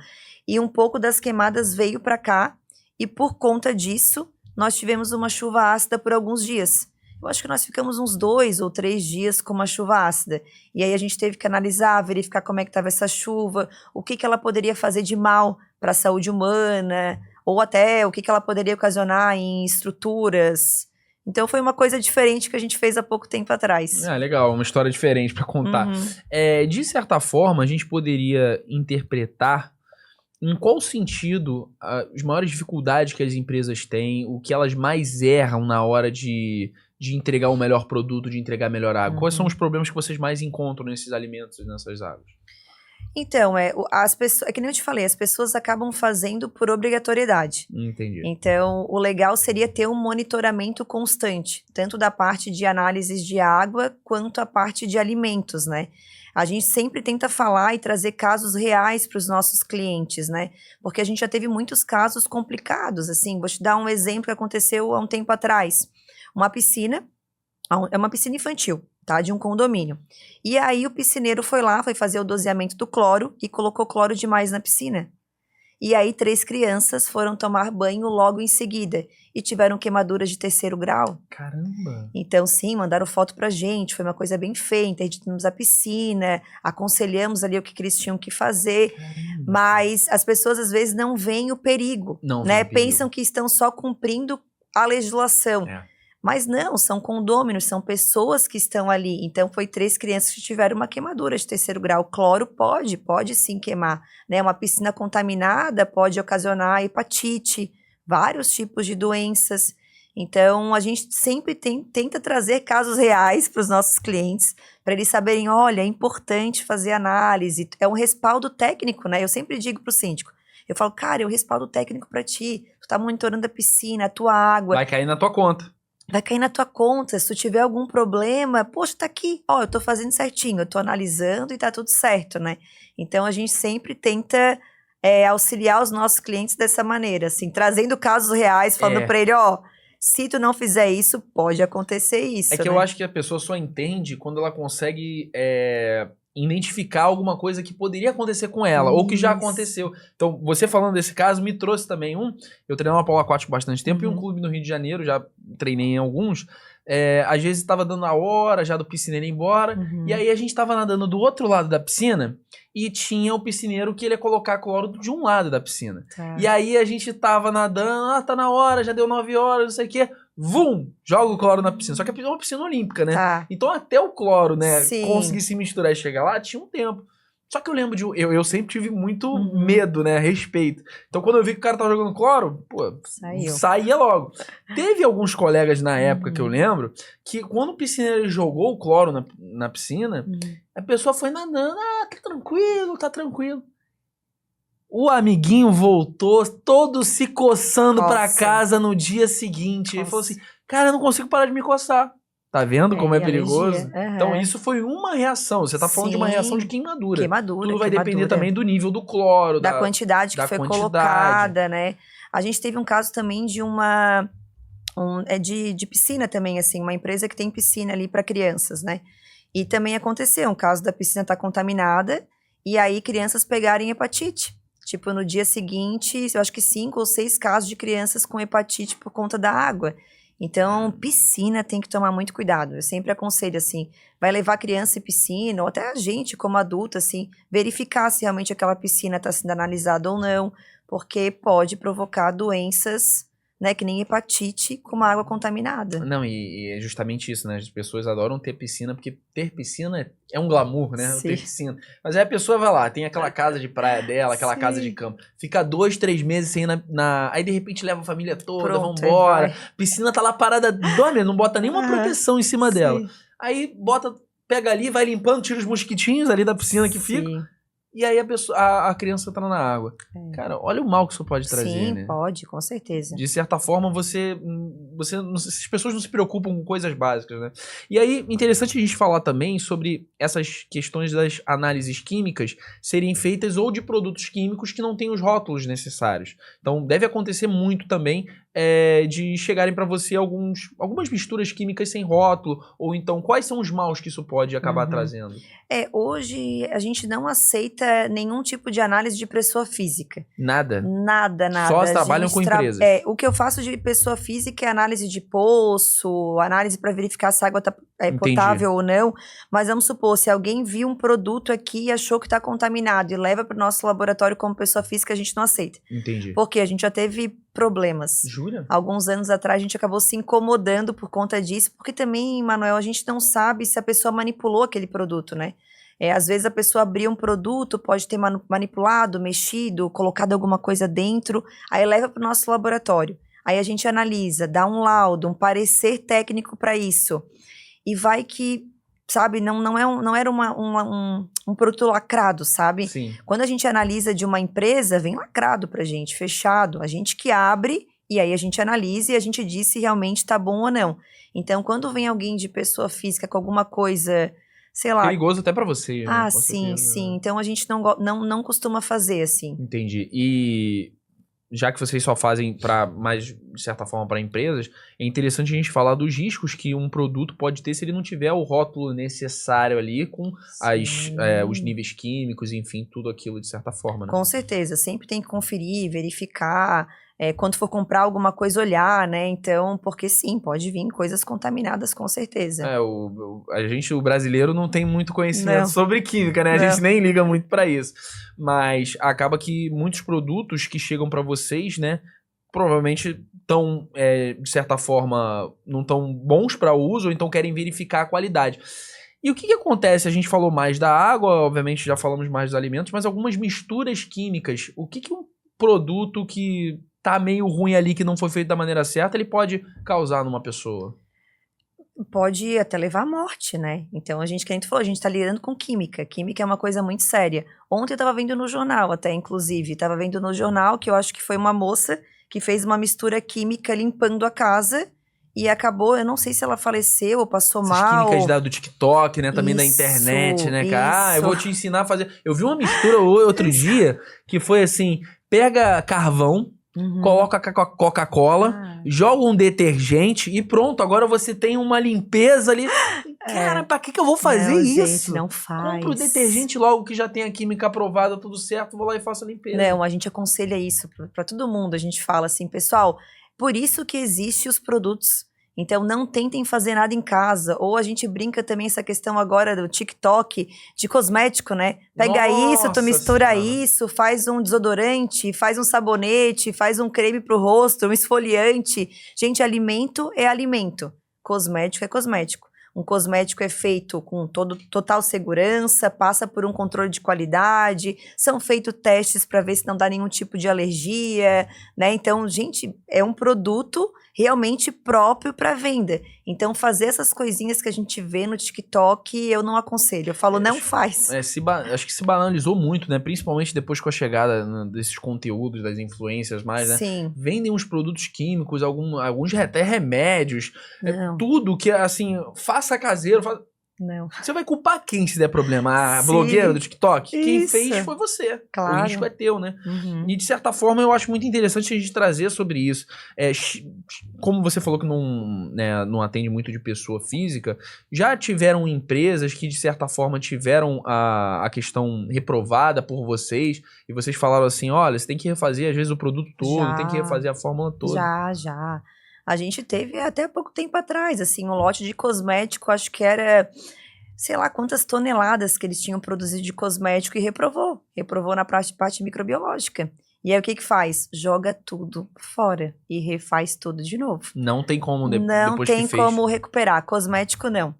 e um pouco das queimadas veio para cá, e por conta disso, nós tivemos uma chuva ácida por alguns dias. Eu acho que nós ficamos uns 2 ou 3 dias com uma chuva ácida, e aí a gente teve que analisar, verificar como é que estava essa chuva, o que ela poderia fazer de mal para a saúde humana, ou até o que ela poderia ocasionar em estruturas. Então foi uma coisa diferente que a gente fez há pouco tempo atrás. Legal, uma história diferente para contar. De certa forma, a gente poderia interpretar em qual sentido as maiores dificuldades que as empresas têm, o que elas mais erram na hora de entregar um melhor produto, de entregar melhor água. Quais são os problemas que vocês mais encontram nesses alimentos e nessas águas? Então, as pessoas, é que nem eu te falei, as pessoas acabam fazendo por obrigatoriedade. Entendi. Então, o legal seria ter um monitoramento constante, tanto da parte de análises de água, quanto a parte de alimentos, né? A gente sempre tenta falar e trazer casos reais para os nossos clientes, né? Porque a gente já teve muitos casos complicados, assim, vou te dar um exemplo que aconteceu há um tempo atrás. Uma piscina, é uma piscina infantil, tá? De um condomínio. E aí o piscineiro foi lá, foi fazer o doseamento do cloro e colocou cloro demais na piscina. E aí 3 crianças foram tomar banho logo em seguida e tiveram queimaduras de 3º grau. Caramba! Então, sim, mandaram foto pra gente, foi uma coisa bem feita, interditamos a piscina, aconselhamos ali o que eles tinham que fazer, Caramba. mas as pessoas às vezes não veem o perigo, Não né? veem o perigo. Pensam que estão só cumprindo a legislação. Mas não, são condôminos, são pessoas que estão ali. Então, foi 3 crianças que tiveram uma queimadura de 3º grau. Cloro pode sim queimar, né? Uma piscina contaminada pode ocasionar hepatite, vários tipos de doenças. Então, a gente sempre tenta trazer casos reais para os nossos clientes, para eles saberem, olha, é importante fazer análise, é um respaldo técnico, né? Eu sempre digo para o síndico, eu falo, cara, é um respaldo técnico para ti, tu tá monitorando a piscina, a tua água. Vai cair na tua conta. Vai cair na tua conta, se tu tiver algum problema, poxa, tá aqui, ó, eu tô fazendo certinho, eu tô analisando e tá tudo certo, né? Então, a gente sempre tenta auxiliar os nossos clientes dessa maneira, assim, trazendo casos reais, falando pra ele, ó, se tu não fizer isso, pode acontecer isso, É que né? eu acho que a pessoa só entende quando ela consegue identificar alguma coisa que poderia acontecer com ela, ou que já aconteceu. Então, você falando desse caso, me trouxe também eu treinei uma polo aquático bastante tempo, e um clube no Rio de Janeiro, já treinei em alguns, às vezes estava dando a hora já do piscineiro ir embora, e aí a gente estava nadando do outro lado da piscina, e tinha o piscineiro que ele ia colocar cloro de um lado da piscina. Tá. E aí a gente tava nadando, tá na hora, já deu 9 horas, não sei o quê, vum, joga o cloro na piscina. Só que é uma piscina olímpica, né? Tá. Então até o cloro, né, Sim. conseguir se misturar e chegar lá, tinha um tempo. Só que eu lembro eu sempre tive muito medo, né, respeito. Então quando eu vi que o cara tava jogando cloro, pô, saía logo. Teve alguns colegas na época que eu lembro, que quando o piscineiro jogou o cloro na piscina, a pessoa foi nadando, tá tranquilo. O amiguinho voltou todo se coçando pra casa no dia seguinte. Ele falou assim, cara, eu não consigo parar de me coçar. Tá vendo como é perigoso? Então isso foi uma reação. Você tá falando de uma reação de queimadura. Tudo vai depender também do nível do cloro. Da quantidade que foi colocada, né? A gente teve um caso também de de piscina também, assim. Uma empresa que tem piscina ali pra crianças, né? E também aconteceu um caso da piscina estar contaminada e aí crianças pegarem hepatite. Tipo, no dia seguinte, eu acho que 5 ou 6 casos de crianças com hepatite por conta da água. Então, piscina tem que tomar muito cuidado. Eu sempre aconselho, assim, vai levar criança em piscina, ou até a gente, como adulta, assim, verificar se realmente aquela piscina está sendo analisada ou não, porque pode provocar doenças, né, que nem hepatite com uma água contaminada. Não, e é justamente isso, né? As pessoas adoram ter piscina, porque ter piscina é um glamour, né? Ter piscina. Mas aí a pessoa vai lá, tem aquela casa de praia dela, aquela casa de campo, fica 2, 3 meses sem ir aí de repente leva a família toda, vambora. Piscina tá lá parada, dorme, não bota nenhuma proteção em cima dela. Aí pega ali, vai limpando, tira os mosquitinhos ali da piscina que ficam. E aí a criança tá na água. Cara, olha o mal que isso pode trazer, né? Sim, pode, com certeza. De certa forma, as pessoas não se preocupam com coisas básicas, né? E aí, interessante a gente falar também sobre essas questões das análises químicas serem feitas ou de produtos químicos que não têm os rótulos necessários. Então, deve acontecer muito também de chegarem para você algumas misturas químicas sem rótulo, ou então, quais são os maus que isso pode acabar trazendo? Hoje a gente não aceita nenhum tipo de análise de pessoa física. Nada? Nada. Só trabalham com empresas? O que eu faço de pessoa física é análise de poço, análise para verificar se a água tá potável ou não. Mas vamos supor, se alguém viu um produto aqui e achou que está contaminado e leva para o nosso laboratório como pessoa física, a gente não aceita. Entendi. Porque a gente já teve problemas. Jura? Alguns anos atrás a gente acabou se incomodando por conta disso, porque também, Manuel, a gente não sabe se a pessoa manipulou aquele produto, né? Às vezes a pessoa abriu um produto, pode ter manipulado, mexido, colocado alguma coisa dentro, aí leva para o nosso laboratório. Aí a gente analisa, dá um laudo, um parecer técnico para isso. E vai que, sabe, não era um produto lacrado, sabe? Sim. Quando a gente analisa de uma empresa, vem lacrado pra gente, fechado. A gente que abre e aí a gente analisa e a gente diz se realmente tá bom ou não. Então, quando vem alguém de pessoa física com alguma coisa, sei lá... Perigoso até pra você. Ah, né? sim. Então a gente não costuma fazer assim. Entendi. E já que vocês só fazem para mais, de certa forma, para empresas, é interessante a gente falar dos riscos que um produto pode ter se ele não tiver o rótulo necessário ali com os níveis químicos, enfim, tudo aquilo de certa forma, né? Com certeza, sempre tem que conferir, verificar, quando for comprar alguma coisa, olhar, né? Então, porque sim, pode vir coisas contaminadas, com certeza. O brasileiro não tem muito conhecimento sobre química, né? A gente nem liga muito para isso. Mas acaba que muitos produtos que chegam para vocês, né? Provavelmente estão, de certa forma, não tão bons para uso, ou então querem verificar a qualidade. E o que acontece? A gente falou mais da água, obviamente já falamos mais dos alimentos, mas algumas misturas químicas. O que um produto que tá meio ruim ali, que não foi feito da maneira certa, ele pode causar numa pessoa? Pode até levar à morte, né? Então, que a gente falou, a gente tá lidando com química. Química é uma coisa muito séria. Ontem eu tava vendo no jornal, até, inclusive. Tava vendo no jornal que eu acho que foi uma moça que fez uma mistura química limpando a casa e acabou, eu não sei se ela faleceu ou passou Essas mal. químicas do TikTok, né? Também da internet, né, cara? Eu vou te ensinar a fazer. Eu vi uma mistura outro dia que foi assim: pega carvão, coloca Coca-Cola, joga um detergente e pronto, agora você tem uma limpeza ali. Cara, pra que eu vou fazer isso? Gente, não faz. Compra o detergente logo que já tem a química aprovada, tudo certo, vou lá e faço a limpeza. Não, a gente aconselha isso pra todo mundo. A gente fala assim, pessoal, por isso que existem os produtos. Então, não tentem fazer nada em casa. Ou a gente brinca também essa questão agora do TikTok, de cosmético, né? Pega isso, tu mistura isso, faz um desodorante, faz um sabonete, faz um creme pro rosto, um esfoliante. Gente, alimento é alimento. Cosmético é cosmético. Um cosmético é feito com total segurança, passa por um controle de qualidade, são feitos testes para ver se não dá nenhum tipo de alergia, né? Então, gente, é um produto realmente próprio para venda. Então, fazer essas coisinhas que a gente vê no TikTok, eu não aconselho. Eu falo, não faz. Acho que se banalizou muito, né? Principalmente depois com a chegada desses conteúdos, das influências mais, né? Sim. Vendem uns produtos químicos, alguns até remédios. Não. Tudo que, assim, faça caseiro. Não. Você vai culpar quem se der problema? A blogueira do TikTok? Isso. Quem fez foi você. Claro. O risco é teu, né? E de certa forma eu acho muito interessante a gente trazer sobre isso. Como você falou que não atende muito de pessoa física, já tiveram empresas que de certa forma tiveram a questão reprovada por vocês e vocês falaram assim, olha, você tem que refazer às vezes o produto todo, tem que refazer a fórmula toda. Já. A gente teve até pouco tempo atrás, assim, um lote de cosmético, acho que era, sei lá quantas toneladas que eles tinham produzido de cosmético e reprovou. Reprovou na parte microbiológica. E aí o que faz? Joga tudo fora e refaz tudo de novo. Não tem como depois Não tem que fez. como recuperar. Cosmético não.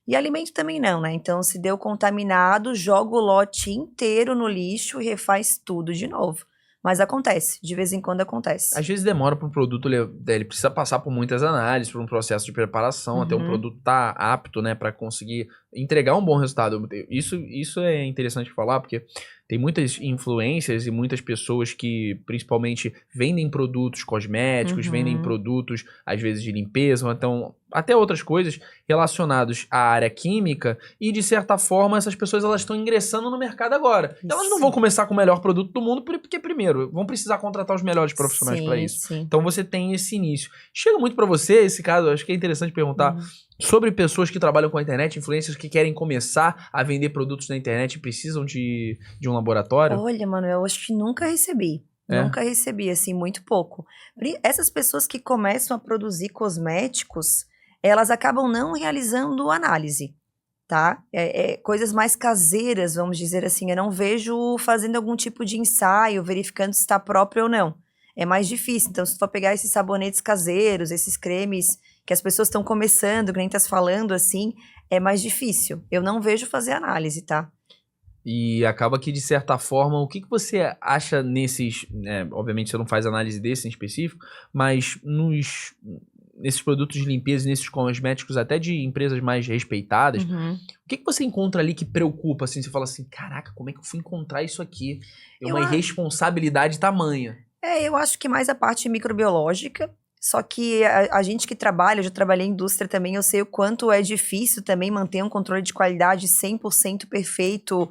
E alimento também não, né? Então, se deu contaminado, joga o lote inteiro no lixo e refaz tudo de novo. Mas acontece, de vez em quando acontece. Às vezes demora para um produto, ele precisa passar por muitas análises, por um processo de preparação, até um produto estar apto, né, para conseguir entregar um bom resultado. Isso é interessante falar, porque tem muitas influências e muitas pessoas que, principalmente, vendem produtos cosméticos, vendem produtos, às vezes, de limpeza, ou então até outras coisas relacionadas à área química e, de certa forma, essas pessoas elas estão ingressando no mercado agora. Isso. Elas não vão começar com o melhor produto do mundo, porque, primeiro, vão precisar contratar os melhores profissionais para isso. Sim. Então, você tem esse início. Chega muito para você, esse caso, acho que é interessante perguntar sobre pessoas que trabalham com a internet, influencers que querem começar a vender produtos na internet e precisam de um laboratório? Olha, Manuel, eu acho que nunca recebi. Nunca recebi, assim, muito pouco. Essas pessoas que começam a produzir cosméticos, elas acabam não realizando análise, tá? Coisas mais caseiras, vamos dizer assim. Eu não vejo fazendo algum tipo de ensaio, verificando se está próprio ou não. É mais difícil. Então, se tu for pegar esses sabonetes caseiros, esses cremes que as pessoas estão começando, que nem tá falando assim, é mais difícil. Eu não vejo fazer análise, tá? E acaba que, de certa forma, o que você acha nesses... obviamente, você não faz análise desse em específico, mas nesses produtos de limpeza e nesses cosméticos, até de empresas mais respeitadas, o que você encontra ali que preocupa? Assim, você fala assim, caraca, como é que eu fui encontrar isso aqui? É uma irresponsabilidade tamanha. Eu acho que mais a parte microbiológica. Só que a gente que trabalha, eu já trabalhei em indústria também, eu sei o quanto é difícil também manter um controle de qualidade 100% perfeito.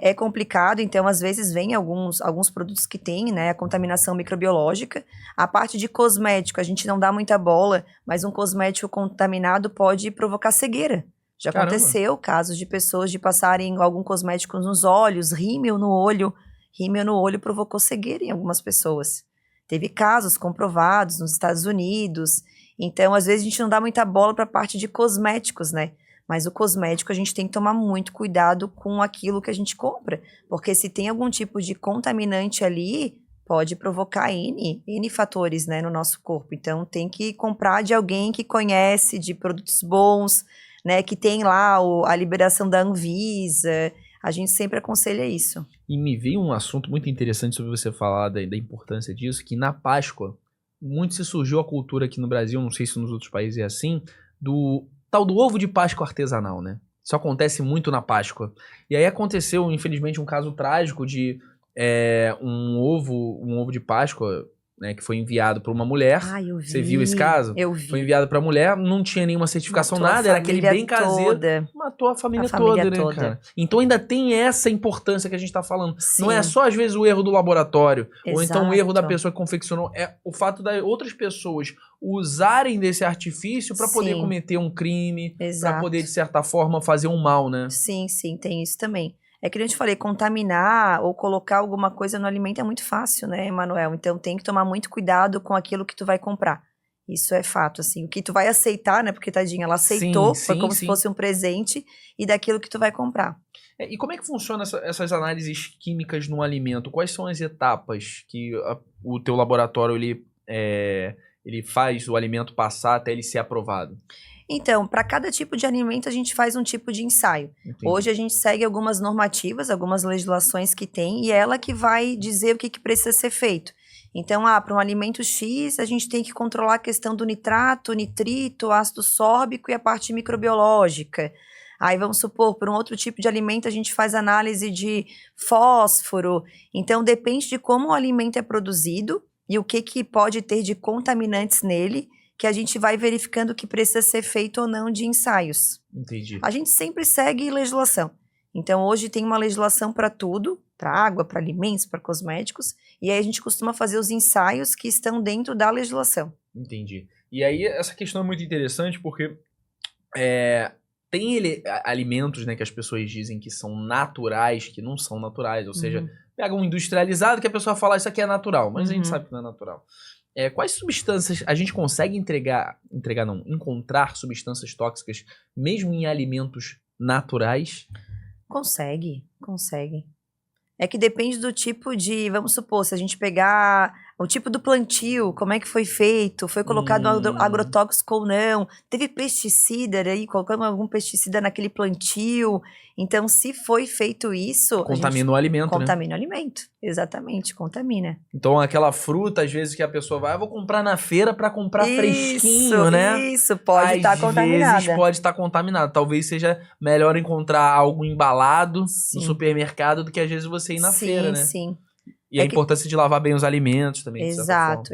é complicado, então às vezes vem alguns produtos que têm, né, a contaminação microbiológica. A parte de cosmético, a gente não dá muita bola, mas um cosmético contaminado pode provocar cegueira. Já Caramba. aconteceu casos de pessoas de passarem algum cosmético nos olhos, rímel no olho. Rímel no olho provocou cegueira em algumas pessoas. Teve casos comprovados nos Estados Unidos. Então, às vezes, a gente não dá muita bola para a parte de cosméticos, né? Mas o cosmético, a gente tem que tomar muito cuidado com aquilo que a gente compra. Porque se tem algum tipo de contaminante ali, pode provocar N fatores, né, no nosso corpo. Então, tem que comprar de alguém que conhece, de produtos bons, né, que tem lá a liberação da Anvisa. A gente sempre aconselha isso. E me veio um assunto muito interessante sobre você falar da importância disso, que na Páscoa, muito se surgiu a cultura aqui no Brasil, não sei se nos outros países é assim, do tal do ovo de Páscoa artesanal, né? Isso acontece muito na Páscoa. E aí aconteceu, infelizmente, um caso trágico de um ovo de Páscoa, né, que foi enviado para uma mulher. Ah, eu vi. Você viu esse caso? Eu vi. Foi enviado para a mulher, não tinha nenhuma certificação, Matou a nada, era aquele família bem caseiro. toda. Matou a família família toda, né, toda. cara? Então ainda tem essa importância que a gente tá falando. Sim. Não é só, às vezes, o erro do laboratório, ou então o erro da Exato. pessoa que confeccionou, é o fato das outras pessoas usarem desse artifício para poder Sim. cometer um crime, para Exato. poder, de certa forma, fazer um mal, né? Sim, tem isso também. É que a gente falei, contaminar ou colocar alguma coisa no alimento é muito fácil, né, Emanuel? Então tem que tomar muito cuidado com aquilo que tu vai comprar. Isso é fato, assim. O que tu vai aceitar, né? Porque, tadinha, ela aceitou, Sim, foi como sim. se fosse um presente, e daquilo que tu vai comprar. E como é que funciona essas análises químicas no alimento? Quais são as etapas que o teu laboratório ele faz o alimento passar até ele ser aprovado? Então, para cada tipo de alimento, a gente faz um tipo de ensaio. Entendi. Hoje a gente segue algumas normativas, algumas legislações que tem, e é ela que vai dizer o que precisa ser feito. Então, para um alimento X, a gente tem que controlar a questão do nitrato, nitrito, ácido sórbico e a parte microbiológica. Aí, vamos supor, por um outro tipo de alimento, a gente faz análise de fósforo. Então, depende de como o alimento é produzido e o que pode ter de contaminantes nele, que a gente vai verificando o que precisa ser feito ou não de ensaios. Entendi. A gente sempre segue legislação. Então, hoje tem uma legislação para tudo, para água, para alimentos, para cosméticos, e aí a gente costuma fazer os ensaios que estão dentro da legislação. Entendi. E aí, essa questão é muito interessante porque tem alimentos, né, que as pessoas dizem que são naturais, que não são naturais, ou seja, pega um industrializado que a pessoa fala isso aqui é natural, mas a gente sabe que não é natural. Quais substâncias a gente consegue encontrar substâncias tóxicas mesmo em alimentos naturais? Consegue. É que depende do tipo de, vamos supor, se a gente pegar o tipo do plantio, como é que foi feito, foi colocado agrotóxico ou não, teve pesticida aí, colocamos algum pesticida naquele plantio. Então, se foi feito isso... Contamina o alimento, Contamina o alimento, exatamente, contamina. Então, aquela fruta, às vezes, que a pessoa vai, vou comprar na feira para comprar fresquinho, né? Isso, pode estar contaminada. Às vezes pode estar contaminado. Talvez seja melhor encontrar algo embalado no supermercado do que às vezes você ir na feira, né? Sim. E a importância de lavar bem os alimentos também. Exato.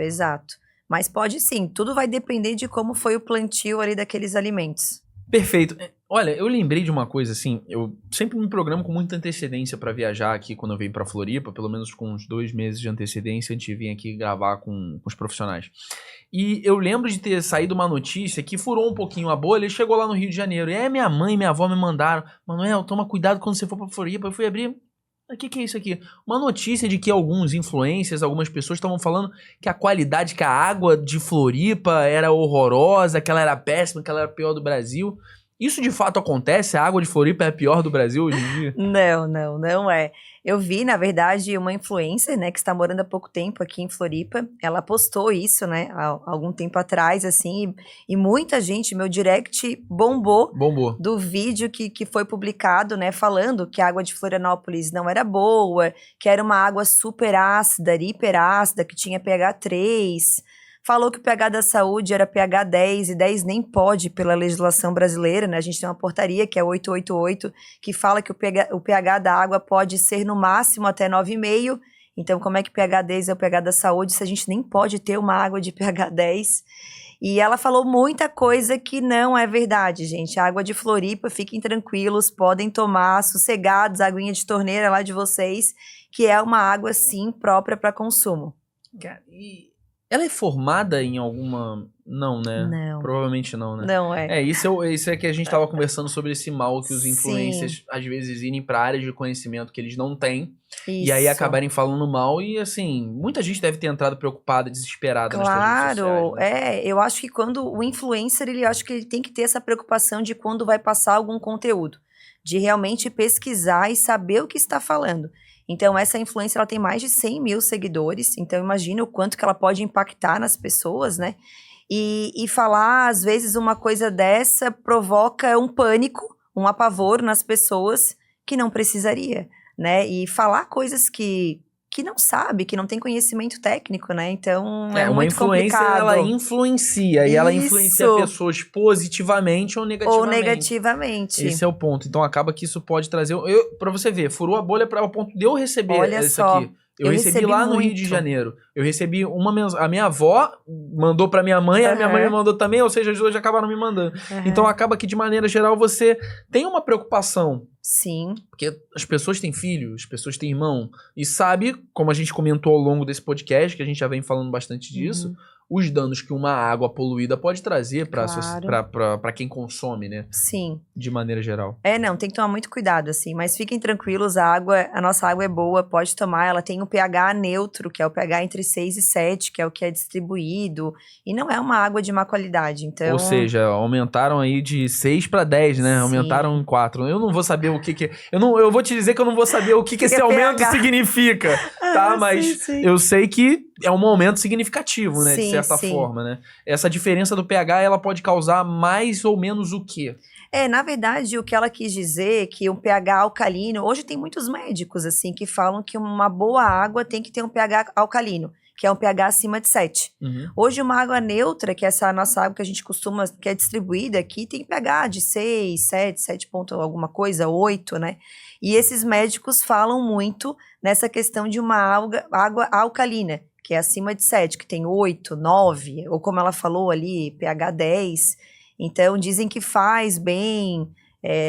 Mas pode sim, tudo vai depender de como foi o plantio ali daqueles alimentos. Perfeito. Olha, eu lembrei de uma coisa assim, eu sempre me programo com muita antecedência pra viajar aqui quando eu venho pra Floripa, pelo menos com uns 2 meses de antecedência antes de vir aqui gravar com os profissionais. E eu lembro de ter saído uma notícia que furou um pouquinho a bolha e chegou lá no Rio de Janeiro. E aí minha mãe e minha avó me mandaram, Manuel, toma cuidado quando você for pra Floripa. Eu fui abrir... O que é isso aqui? Uma notícia de que alguns influencers, algumas pessoas estavam falando que a qualidade, que a água de Floripa era horrorosa, que ela era péssima, que ela era a pior do Brasil. Isso de fato acontece? A água de Floripa é a pior do Brasil hoje em dia? Não é. Eu vi, na verdade, uma influencer, né, que está morando há pouco tempo aqui em Floripa. Ela postou isso, né, há algum tempo atrás, assim, e muita gente, meu direct bombou. Do vídeo que foi publicado, né, falando que a água de Florianópolis não era boa, que era uma água super ácida, hiperácida, que tinha pH 3. Falou que o pH da saúde era pH 10, e 10 nem pode pela legislação brasileira, né? A gente tem uma portaria, que é 888, que fala que o pH da água pode ser no máximo até 9,5. Então, como é que pH 10 é o pH da saúde se a gente nem pode ter uma água de pH 10? E ela falou muita coisa que não é verdade, gente. A água de Floripa, fiquem tranquilos, podem tomar sossegados, a aguinha de torneira lá de vocês, que é uma água, sim, própria para consumo. E ela é formada em alguma... Não, né? Não. Provavelmente não, né? Não é. Isso é que a gente tava conversando sobre esse mal que os Sim. influencers, às vezes, irem pra áreas de conhecimento que eles não têm. Isso. E aí acabarem falando mal e, assim, muita gente deve ter entrado preocupada, desesperada nas suas redes sociais, né? Eu acho que quando o influencer, eu acho que ele tem que ter essa preocupação de quando vai passar algum conteúdo, de realmente pesquisar e saber o que está falando. Então, essa influencer, ela tem mais de 100 mil seguidores, então imagina o quanto que ela pode impactar nas pessoas, né? E falar, às vezes, uma coisa dessa provoca um pânico, um apavoro nas pessoas que não precisaria, né? E falar coisas que não sabe, que não tem conhecimento técnico, né? Então, é uma muito influencer, complicado. ela influencia, e ela influencia Isso. pessoas positivamente ou negativamente. Ou negativamente. Esse é o ponto. Então acaba que isso pode trazer... Pra você ver, furou a bolha ao ponto de eu receber Olha isso só. aqui. Eu recebi lá no Rio de muito. Janeiro. Eu recebi a minha avó mandou pra minha mãe, a minha mãe me mandou também, ou seja, as duas já acabaram me mandando. Então acaba que, de maneira geral, você tem uma preocupação. Sim. Porque as pessoas têm filho, as pessoas têm irmão, e sabe, como a gente comentou ao longo desse podcast, que a gente já vem falando bastante disso, os danos que uma água poluída pode trazer pra quem consome, né? Sim. De maneira geral. Não, tem que tomar muito cuidado, assim, mas fiquem tranquilos, a nossa água é boa, pode tomar, ela tem um pH neutro, que é o pH entre 6 e 7, que é o que é distribuído, e não é uma água de má qualidade, então... Ou seja, aumentaram aí de 6 para 10, né? Sim. Aumentaram em 4. Eu não vou saber o que eu vou te dizer que eu não vou saber o que esse aumento significa, tá? Mas sim. Eu sei que é um aumento significativo, né? Sim, de certa sim. forma, né? Essa diferença do pH, ela pode causar mais ou menos o quê? Na verdade, o que ela quis dizer é que um pH alcalino... Hoje tem muitos médicos, assim, que falam que uma boa água tem que ter um pH alcalino, que é um pH acima de 7. Hoje, uma água neutra, que é essa nossa água que a gente costuma... que é distribuída aqui, tem pH de 6, 7 ponto alguma coisa, 8, né? E esses médicos falam muito nessa questão de uma água alcalina, que é acima de 7, que tem 8, 9, ou como ela falou ali, pH 10. Então, dizem que faz bem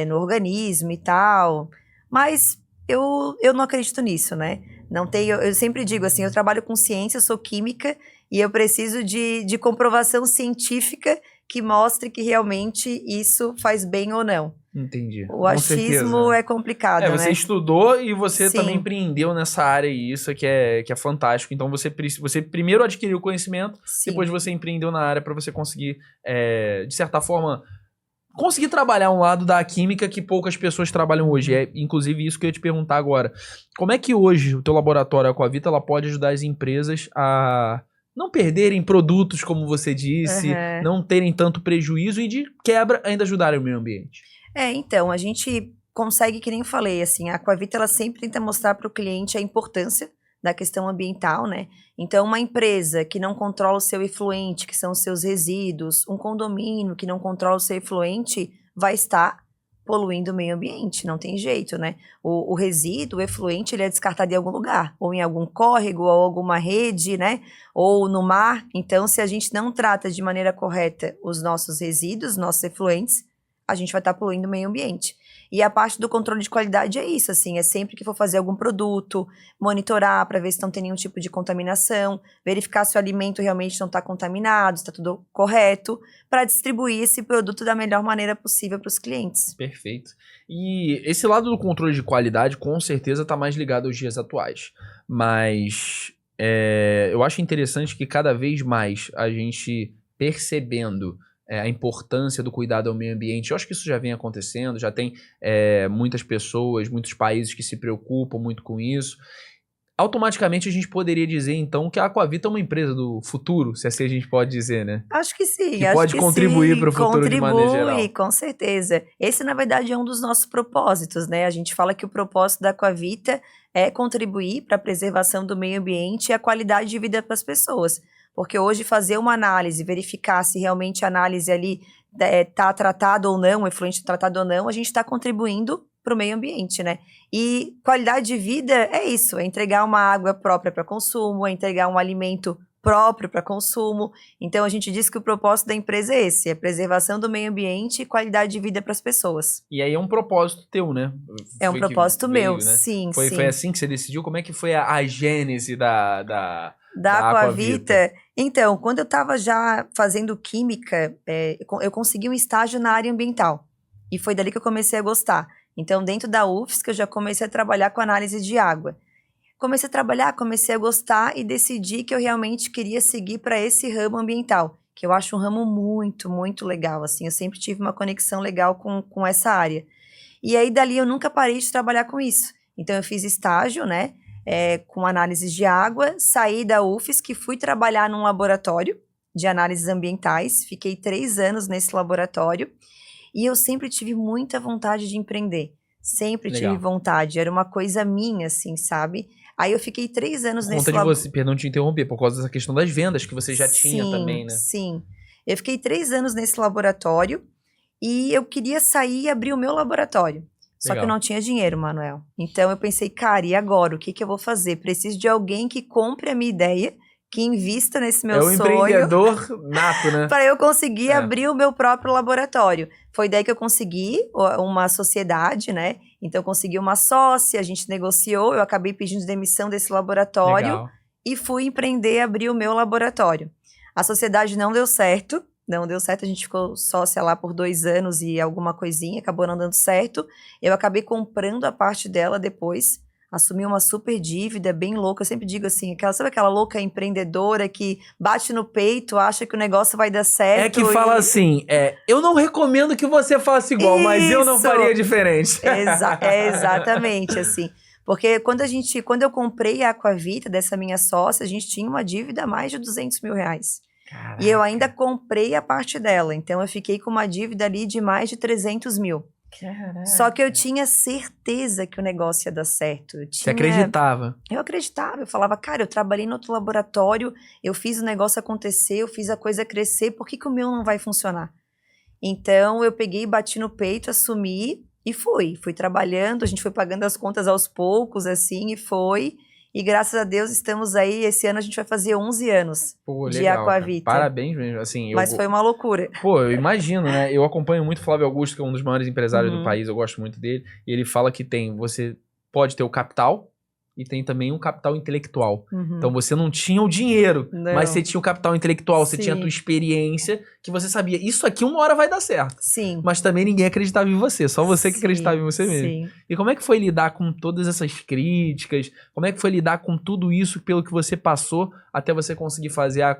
no organismo e tal, mas eu não acredito nisso, né? Não tenho, eu sempre digo assim, eu trabalho com ciência, sou química, e eu preciso de comprovação científica que mostre que realmente isso faz bem ou não. Entendi. O achismo é complicado, né? Você estudou e você Sim. também empreendeu nessa área, e isso que é fantástico. Então você primeiro adquiriu o conhecimento, Sim. depois você empreendeu na área para você conseguir, de certa forma, conseguir trabalhar um lado da química que poucas pessoas trabalham hoje. É inclusive isso que eu ia te perguntar agora. Como é que hoje o teu laboratório Aquavita ela pode ajudar as empresas a não perderem produtos, como você disse, não terem tanto prejuízo e de quebra ainda ajudarem o meio ambiente? Então, a gente consegue, que nem eu falei, assim, a Aquavita ela sempre tenta mostrar para o cliente a importância da questão ambiental, né? Então, uma empresa que não controla o seu efluente, que são os seus resíduos, um condomínio que não controla o seu efluente, vai estar poluindo o meio ambiente, não tem jeito, né? O resíduo, o efluente, ele é descartado em algum lugar, ou em algum córrego, ou alguma rede, né? Ou no mar. Então, se a gente não trata de maneira correta os nossos resíduos, nossos efluentes, a gente vai estar poluindo o meio ambiente. E a parte do controle de qualidade é isso, assim, é sempre que for fazer algum produto, monitorar para ver se não tem nenhum tipo de contaminação, verificar se o alimento realmente não está contaminado, se está tudo correto, para distribuir esse produto da melhor maneira possível para os clientes. Perfeito. E esse lado do controle de qualidade, com certeza, está mais ligado aos dias atuais. Mas eu acho interessante que cada vez mais a gente percebendo a importância do cuidado ao meio ambiente. Eu acho que isso já vem acontecendo, já tem muitas pessoas, muitos países que se preocupam muito com isso. Automaticamente a gente poderia dizer, então, que a Aquavita é uma empresa do futuro, se assim a gente pode dizer, né? Acho que sim. Que pode contribuir para o futuro de maneira geral. Contribui, com certeza. Esse, na verdade, é um dos nossos propósitos, né? A gente fala que o propósito da Aquavita é contribuir para a preservação do meio ambiente e a qualidade de vida para as pessoas. Porque hoje fazer uma análise, verificar se realmente a análise ali está tratada ou não, o efluente tratado ou não, a gente está contribuindo para o meio ambiente, né? E qualidade de vida é isso, é entregar uma água própria para consumo, é entregar um alimento próprio para consumo. Então, a gente diz que o propósito da empresa é esse, é preservação do meio ambiente e qualidade de vida para as pessoas. E aí é um propósito teu, né? É um Foi que propósito veio, meu, né? sim, Foi sim. assim que você decidiu? Como é que foi a gênese da Da Aquavita. Então, quando eu estava já fazendo química, eu consegui um estágio na área ambiental. E foi dali que eu comecei a gostar. Então, dentro da UFSC, eu já comecei a trabalhar com análise de água. Comecei a trabalhar, comecei a gostar e decidi que eu realmente queria seguir para esse ramo ambiental, que eu acho um ramo muito, muito legal, assim. Eu sempre tive uma conexão legal com essa área. E aí, dali, eu nunca parei de trabalhar com isso. Então, eu fiz estágio, né? Com análises de água, saí da UFSC, fui trabalhar num laboratório de análises ambientais, fiquei 3 anos nesse laboratório, e eu sempre tive muita vontade de empreender, sempre tive Legal. vontade, era uma coisa minha, assim, sabe? Aí eu fiquei 3 anos Por nesse conta de você, perdão te interromper, por causa dessa questão das vendas que você já tinha também, né? Sim, eu fiquei 3 anos nesse laboratório, e eu queria sair e abrir o meu laboratório. Só que eu Legal. não tinha dinheiro, Manuel. Então eu pensei, cara, e agora? O que que eu vou fazer? Preciso de alguém que compre a minha ideia, que invista nesse meu É o sonho, empreendedor nato, né? para eu conseguir É. abrir o meu próprio laboratório. Foi daí que eu consegui uma sociedade, né? Então eu consegui uma sócia, a gente negociou, eu acabei pedindo demissão desse laboratório Legal. e fui empreender, abrir o meu laboratório. A sociedade não deu certo. Não deu certo, a gente ficou sócia lá por 2 anos e alguma coisinha, acabou não dando certo. Eu acabei comprando a parte dela depois, assumi uma super dívida, bem louca. Eu sempre digo assim, sabe aquela louca empreendedora que bate no peito, acha que o negócio vai dar certo. É que fala assim, eu não recomendo que você faça igual, mas eu não Isso! faria diferente. Exatamente, assim. Porque quando eu comprei a Aquavita dessa minha sócia, a gente tinha uma dívida a mais de 200 mil reais. Caraca. E eu ainda comprei a parte dela, então eu fiquei com uma dívida ali de mais de 300 mil. Caraca. Só que eu tinha certeza que o negócio ia dar certo. Você acreditava? Eu acreditava, eu falava, cara, eu trabalhei no outro laboratório, eu fiz o negócio acontecer, eu fiz a coisa crescer, por que que o meu não vai funcionar? Então eu peguei, bati no peito, assumi e fui trabalhando, a gente foi pagando as contas aos poucos, assim, e foi. E graças a Deus estamos aí, esse ano a gente vai fazer 11 anos Pô, de legal, cara. Aquavita. Parabéns mesmo, assim. Mas foi uma loucura. Pô, eu imagino, né? Eu acompanho muito o Flávio Augusto, que é um dos maiores empresários do Uhum. país, eu gosto muito dele. E ele fala que você pode ter o capital e tem também um capital intelectual. Uhum. Então você não tinha o dinheiro, Não. mas você tinha o capital intelectual, você Sim. tinha a tua experiência, que você sabia, isso aqui uma hora vai dar certo. Sim. Mas também ninguém acreditava em você, só você que Sim, acreditava em você mesmo. Sim. E como é que foi lidar com todas essas críticas? Como é que foi lidar com tudo isso pelo que você passou até você conseguir fazer a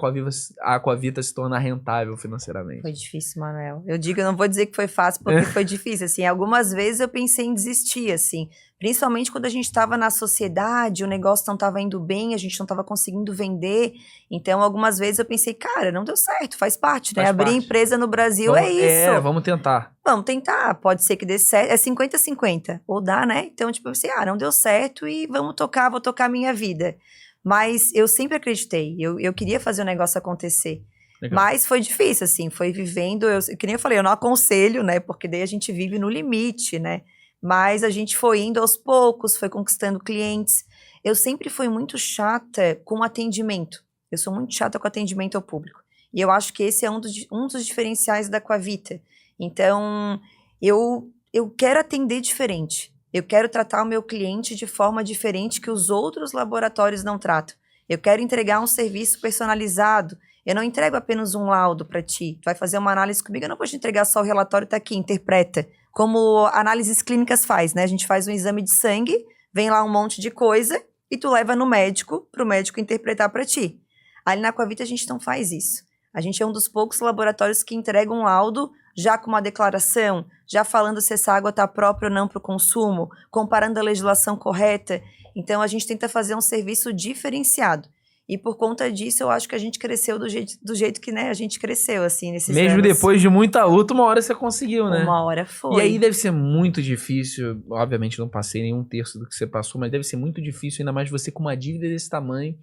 Aquavita se tornar rentável financeiramente? Foi difícil, Manuel. Eu não vou dizer que foi fácil, porque foi difícil, assim. Algumas vezes eu pensei em desistir, assim. Principalmente quando a gente estava na sociedade, o negócio não estava indo bem, a gente não estava conseguindo vender. Então, algumas vezes eu pensei, cara, não deu certo, faz parte, né? Faz Abrir parte. empresa no Brasil é isso. Vamos tentar. Vamos tentar, pode ser que dê certo. É 50-50, ou dá, né? Então, tipo assim, não deu certo e vou tocar a minha vida. Mas eu sempre acreditei, eu queria fazer o negócio acontecer. Legal. Mas foi difícil, assim, foi vivendo, que nem eu falei, eu não aconselho, né? Porque daí a gente vive no limite, né? Mas a gente foi indo aos poucos, foi conquistando clientes. Eu sempre fui muito chata com atendimento. Eu sou muito chata com atendimento ao público. E eu acho que esse é um dos diferenciais da Aquavita. Então, eu quero atender diferente. Eu quero tratar o meu cliente de forma diferente que os outros laboratórios não tratam. Eu quero entregar um serviço personalizado. Eu não entrego apenas um laudo para ti. Tu vai fazer uma análise comigo, eu não vou te entregar só o relatório, tá aqui, interpreta. Como análises clínicas faz, né? A gente faz um exame de sangue, vem lá um monte de coisa e tu leva no médico, para o médico interpretar para ti. Ali na Aquavita a gente não faz isso. A gente é um dos poucos laboratórios que entrega um laudo já com uma declaração, já falando se essa água está própria ou não para o consumo, comparando a legislação correta. Então, a gente tenta fazer um serviço diferenciado. E por conta disso, eu acho que a gente cresceu do jeito que, né, a gente cresceu, assim, nesses anos. Mesmo depois de muita luta, uma hora você conseguiu, né? Uma hora foi. E aí deve ser muito difícil, obviamente não passei nenhum terço do que você passou, mas deve ser muito difícil, ainda mais você com uma dívida desse tamanho,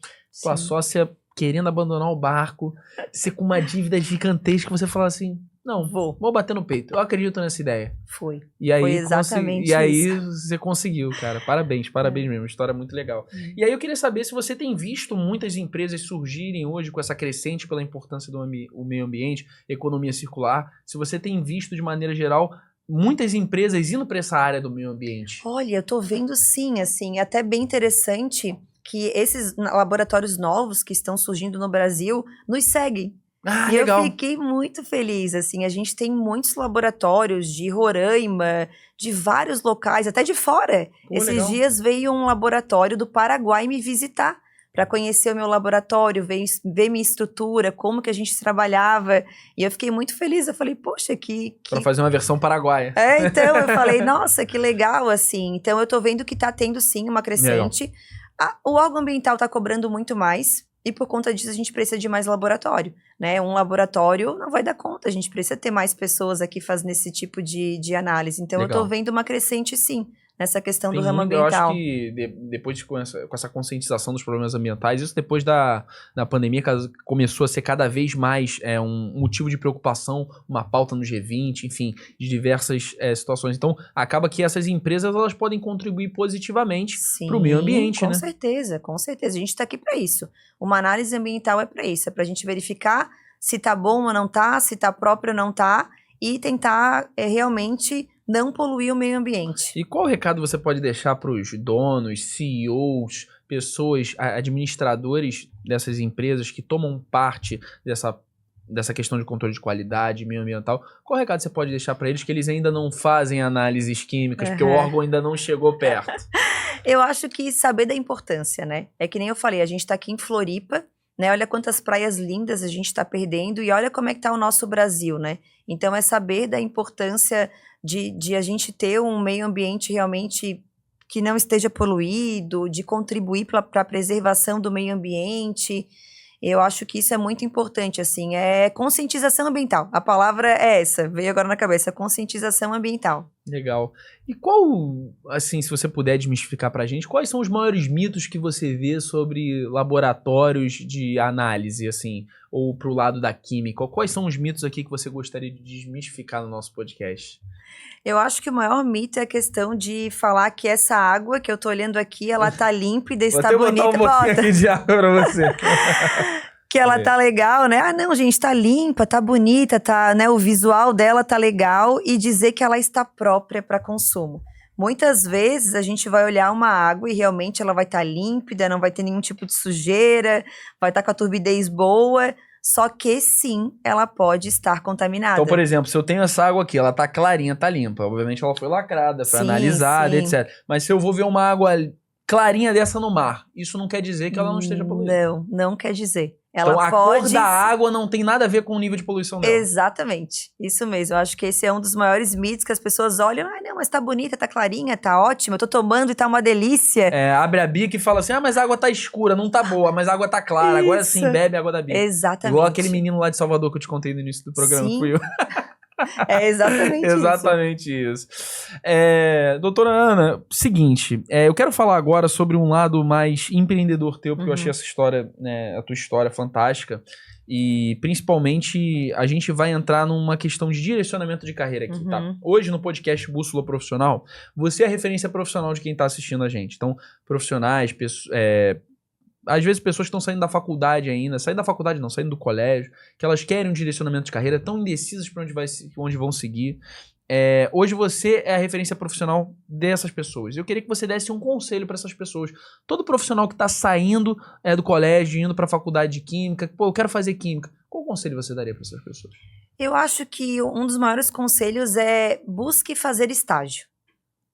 tua sócia querendo abandonar o barco, você com uma dívida gigantesca, você fala assim, Não, vou bater no peito. Eu acredito nessa ideia. Foi. E aí, Foi exatamente e aí isso. você conseguiu, cara. Parabéns mesmo. Uma história muito legal. E aí eu queria saber se você tem visto muitas empresas surgirem hoje com essa crescente pela importância do meio ambiente, economia circular. Se você tem visto de maneira geral muitas empresas indo para essa área do meio ambiente. Olha, eu tô vendo sim, assim, é até bem interessante que esses laboratórios novos que estão surgindo no Brasil nos seguem. Ah, E legal. eu fiquei muito feliz, assim, a gente tem muitos laboratórios de Roraima, de vários locais, até de fora. Pô, Esses legal. dias veio um laboratório do Paraguai me visitar para conhecer o meu laboratório, ver minha estrutura, como que a gente trabalhava. E eu fiquei muito feliz, eu falei, poxa, Para fazer uma versão paraguaia. Então eu falei, nossa, que legal, assim. Então eu tô vendo que tá tendo sim uma crescente. O órgão ambiental tá cobrando muito mais. E por conta disso a gente precisa de mais laboratório, né? Um laboratório não vai dar conta, a gente precisa ter mais pessoas aqui fazendo esse tipo de análise. Então Legal. eu tô vendo uma crescente sim, nessa questão do Tem ramo muito, eu ambiental. acho que depois com essa conscientização dos problemas ambientais, isso depois da pandemia começou a ser cada vez mais um motivo de preocupação, uma pauta no G20, enfim, de diversas situações. Então, acaba que essas empresas elas podem contribuir positivamente para o meio ambiente, com né? certeza, com certeza. A gente está aqui para isso. Uma análise ambiental é para isso, é para a gente verificar se tá bom ou não tá, se tá próprio ou não tá, e tentar realmente não poluir o meio ambiente. E qual recado você pode deixar para os donos, CEOs, pessoas, administradores dessas empresas que tomam parte dessa questão de controle de qualidade, meio ambiental? Qual recado você pode deixar para eles que eles ainda não fazem análises químicas, porque o órgão ainda não chegou perto? Eu acho que saber da importância, né? É que nem eu falei, a gente tá aqui em Floripa, né? Olha quantas praias lindas a gente tá perdendo e olha como é que tá o nosso Brasil, né? Então é saber da importância de a gente ter um meio ambiente realmente que não esteja poluído, de contribuir para a preservação do meio ambiente. Eu acho que isso é muito importante, assim, é conscientização ambiental. A palavra é essa, veio agora na cabeça, conscientização ambiental. Legal. E qual, assim, se você puder desmistificar pra gente, quais são os maiores mitos que você vê sobre laboratórios de análise, assim, ou pro lado da química? Quais são os mitos aqui que você gostaria de desmistificar no nosso podcast? Eu acho que o maior mito é a questão de falar que essa água que eu tô olhando aqui, ela tá límpida, está bonita. Vou até botar um pouquinho aqui de água pra você. Que ela tá legal, né? Ah, não, gente, tá limpa, tá bonita, tá, né? O visual dela tá legal e dizer que ela está própria para consumo. Muitas vezes a gente vai olhar uma água e realmente ela vai estar límpida, não vai ter nenhum tipo de sujeira, vai estar com a turbidez boa, só que sim, ela pode estar contaminada. Então, por exemplo, se eu tenho essa água aqui, ela tá clarinha, tá limpa. Obviamente ela foi lacrada, foi analisada, etc. Mas se eu vou ver uma água clarinha dessa no mar, isso não quer dizer que ela não esteja poluída. Não quer dizer. Ela então, a cor da água não tem nada a ver com o nível de poluição dela. Exatamente. Isso mesmo. Eu acho que esse é um dos maiores mitos que as pessoas olham. Ah, não, mas tá bonita, tá clarinha, tá ótima. Eu tô tomando e tá uma delícia. Abre a bica e fala assim, mas a água tá escura, não tá boa, mas a água tá clara. Agora sim, bebe a água da bica. Exatamente. Igual aquele menino lá de Salvador que eu te contei no início do programa, sim. fui eu. É exatamente isso. Exatamente isso. Doutora Ana, seguinte, eu quero falar agora sobre um lado mais empreendedor teu, porque eu achei essa história, a tua história fantástica. E principalmente a gente vai entrar numa questão de direcionamento de carreira aqui, tá? Hoje no podcast Bússola Profissional, você é a referência profissional de quem tá assistindo a gente. Então, profissionais, às vezes pessoas que estão saindo da faculdade ainda, saindo do colégio, que elas querem um direcionamento de carreira, tão indecisas para onde vão seguir. Hoje você é a referência profissional dessas pessoas. Eu queria que você desse um conselho para essas pessoas. Todo profissional que está saindo do colégio, indo para a faculdade de química, eu quero fazer química. Qual conselho você daria para essas pessoas? Eu acho que um dos maiores conselhos é busque fazer estágio.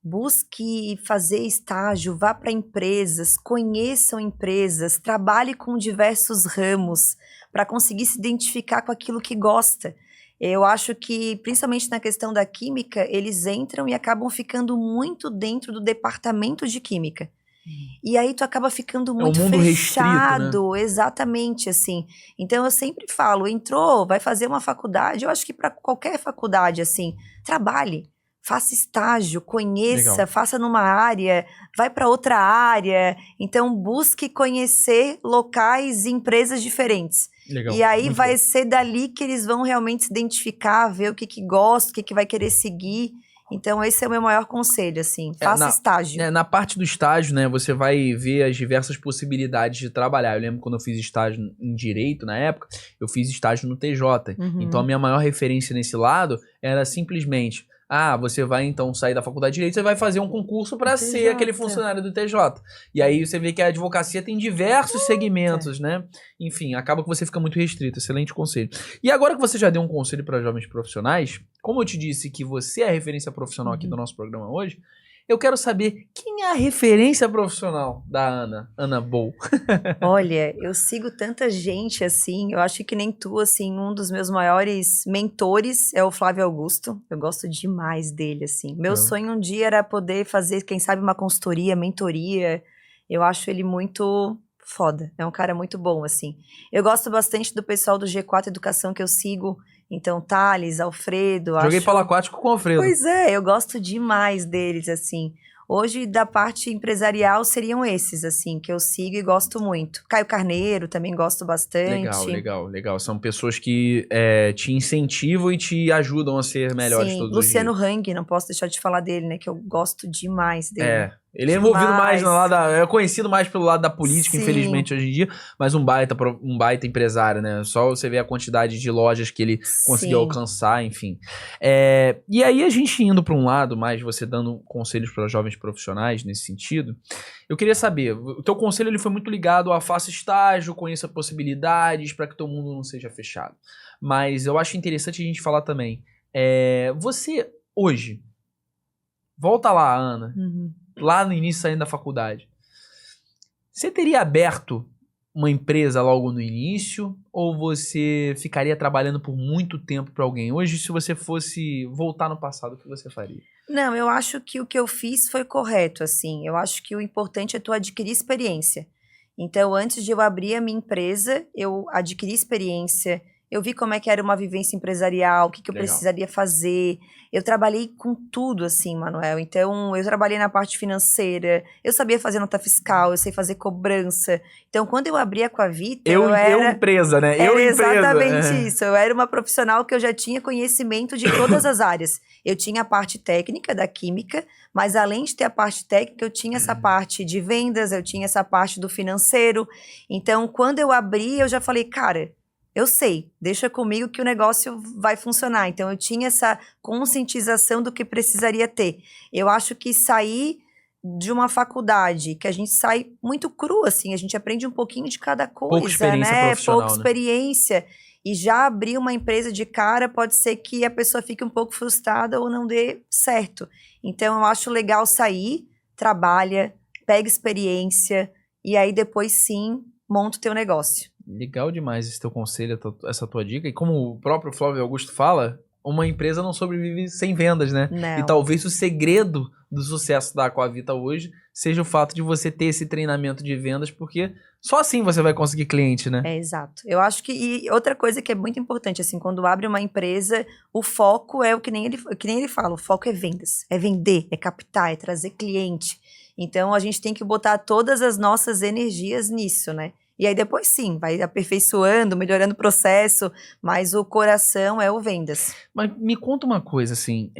Busque fazer estágio, vá para empresas, conheçam empresas, trabalhe com diversos ramos para conseguir se identificar com aquilo que gosta. Eu acho que, principalmente na questão da química, eles entram e acabam ficando muito dentro do departamento de química. E aí tu acaba ficando muito mundo fechado, restrito, né? Exatamente, assim. Então eu sempre falo, entrou, vai fazer uma faculdade, eu acho que para qualquer faculdade, assim, trabalhe. Faça estágio, conheça, Legal. Faça numa área, vai para outra área. Então, busque conhecer locais e empresas diferentes. Legal. E aí Muito vai bom. ser dali que eles vão realmente se identificar, ver o que gosta, o que vai querer seguir. Então esse é o meu maior conselho, assim, faça estágio. Na parte do estágio, né, você vai ver as diversas possibilidades de trabalhar. Eu lembro quando eu fiz estágio em Direito, na época, eu fiz estágio no TJ. Uhum. Então a minha maior referência nesse lado era simplesmente, você vai então sair da faculdade de Direito, você vai fazer um concurso para ser aquele funcionário do TJ. E aí você vê que a advocacia tem diversos segmentos, né? Enfim, acaba que você fica muito restrito. Excelente conselho. E agora que você já deu um conselho para jovens profissionais, como eu te disse que você é a referência profissional aqui do nosso programa hoje, eu quero saber quem é a referência profissional da Ana Bow. Olha, eu sigo tanta gente assim, eu acho que nem tu, assim, um dos meus maiores mentores é o Flávio Augusto. Eu gosto demais dele, assim. Meu sonho um dia era poder fazer, quem sabe, uma consultoria, mentoria. Eu acho ele muito foda, é um cara muito bom, assim. Eu gosto bastante do pessoal do G4 Educação que eu sigo, então Thales, Alfredo, Joguei polo aquático com o Alfredo. Pois é, eu gosto demais deles, assim. Hoje, da parte empresarial, seriam esses, assim, que eu sigo e gosto muito. Caio Carneiro, também gosto bastante. Legal. São pessoas que te incentivam e te ajudam a ser melhores Sim, todos Luciano os dias. Hang, não posso deixar de falar dele, né, que eu gosto demais dele. Ele é envolvido mais Demais. no lado é conhecido mais pelo lado da política, Sim. infelizmente, hoje em dia, mas um baita empresário, né? Só você ver a quantidade de lojas que ele conseguiu Sim. alcançar, enfim. E aí a gente indo para um lado, mais você dando conselhos para jovens profissionais nesse sentido, eu queria saber, o teu conselho ele foi muito ligado a faça estágio, conheça possibilidades para que teu mundo não seja fechado. Mas eu acho interessante a gente falar também, você hoje, volta lá, Ana, lá no início saindo da faculdade, você teria aberto uma empresa logo no início ou você ficaria trabalhando por muito tempo para alguém? Hoje, se você fosse voltar no passado, o que você faria? Não, eu acho que o que eu fiz foi correto, assim. Eu acho que o importante é tu adquirir experiência. Então, antes de eu abrir a minha empresa, eu adquiri experiência, eu vi como é que era uma vivência empresarial, o que eu Legal. precisaria fazer. Eu trabalhei com tudo, assim, Manuel. Então, eu trabalhei na parte financeira, eu sabia fazer nota fiscal, eu sei fazer cobrança. Então, quando eu abri a Coavita, Eu empresa, né? Era empresa. exatamente isso. Eu era uma profissional que eu já tinha conhecimento de todas as áreas. Eu tinha a parte técnica da química, mas além de ter a parte técnica, eu tinha essa parte de vendas, eu tinha essa parte do financeiro. Então, quando eu abri, eu já falei, cara, eu sei, deixa comigo que o negócio vai funcionar. Então, eu tinha essa conscientização do que precisaria ter. Eu acho que sair de uma faculdade, que a gente sai muito cru, assim, a gente aprende um pouquinho de cada coisa, Pouca experiência né? profissional, Pouca né? experiência. E já abrir uma empresa de cara, pode ser que a pessoa fique um pouco frustrada ou não dê certo. Então, eu acho legal sair, trabalha, pega experiência, e aí depois sim, monta o teu negócio. Legal demais esse teu conselho, essa tua dica. E como o próprio Flávio Augusto fala, uma empresa não sobrevive sem vendas, né? Não. E talvez o segredo do sucesso da Coavita hoje seja o fato de você ter esse treinamento de vendas, porque só assim você vai conseguir cliente, né? É, exato. Eu acho que, e outra coisa que é muito importante, assim, quando abre uma empresa, o foco é que nem ele fala, o foco é vendas, é vender, é captar, é trazer cliente. Então, a gente tem que botar todas as nossas energias nisso, né? E aí depois sim, vai aperfeiçoando, melhorando o processo, mas o coração é o vendas. Mas me conta uma coisa, assim,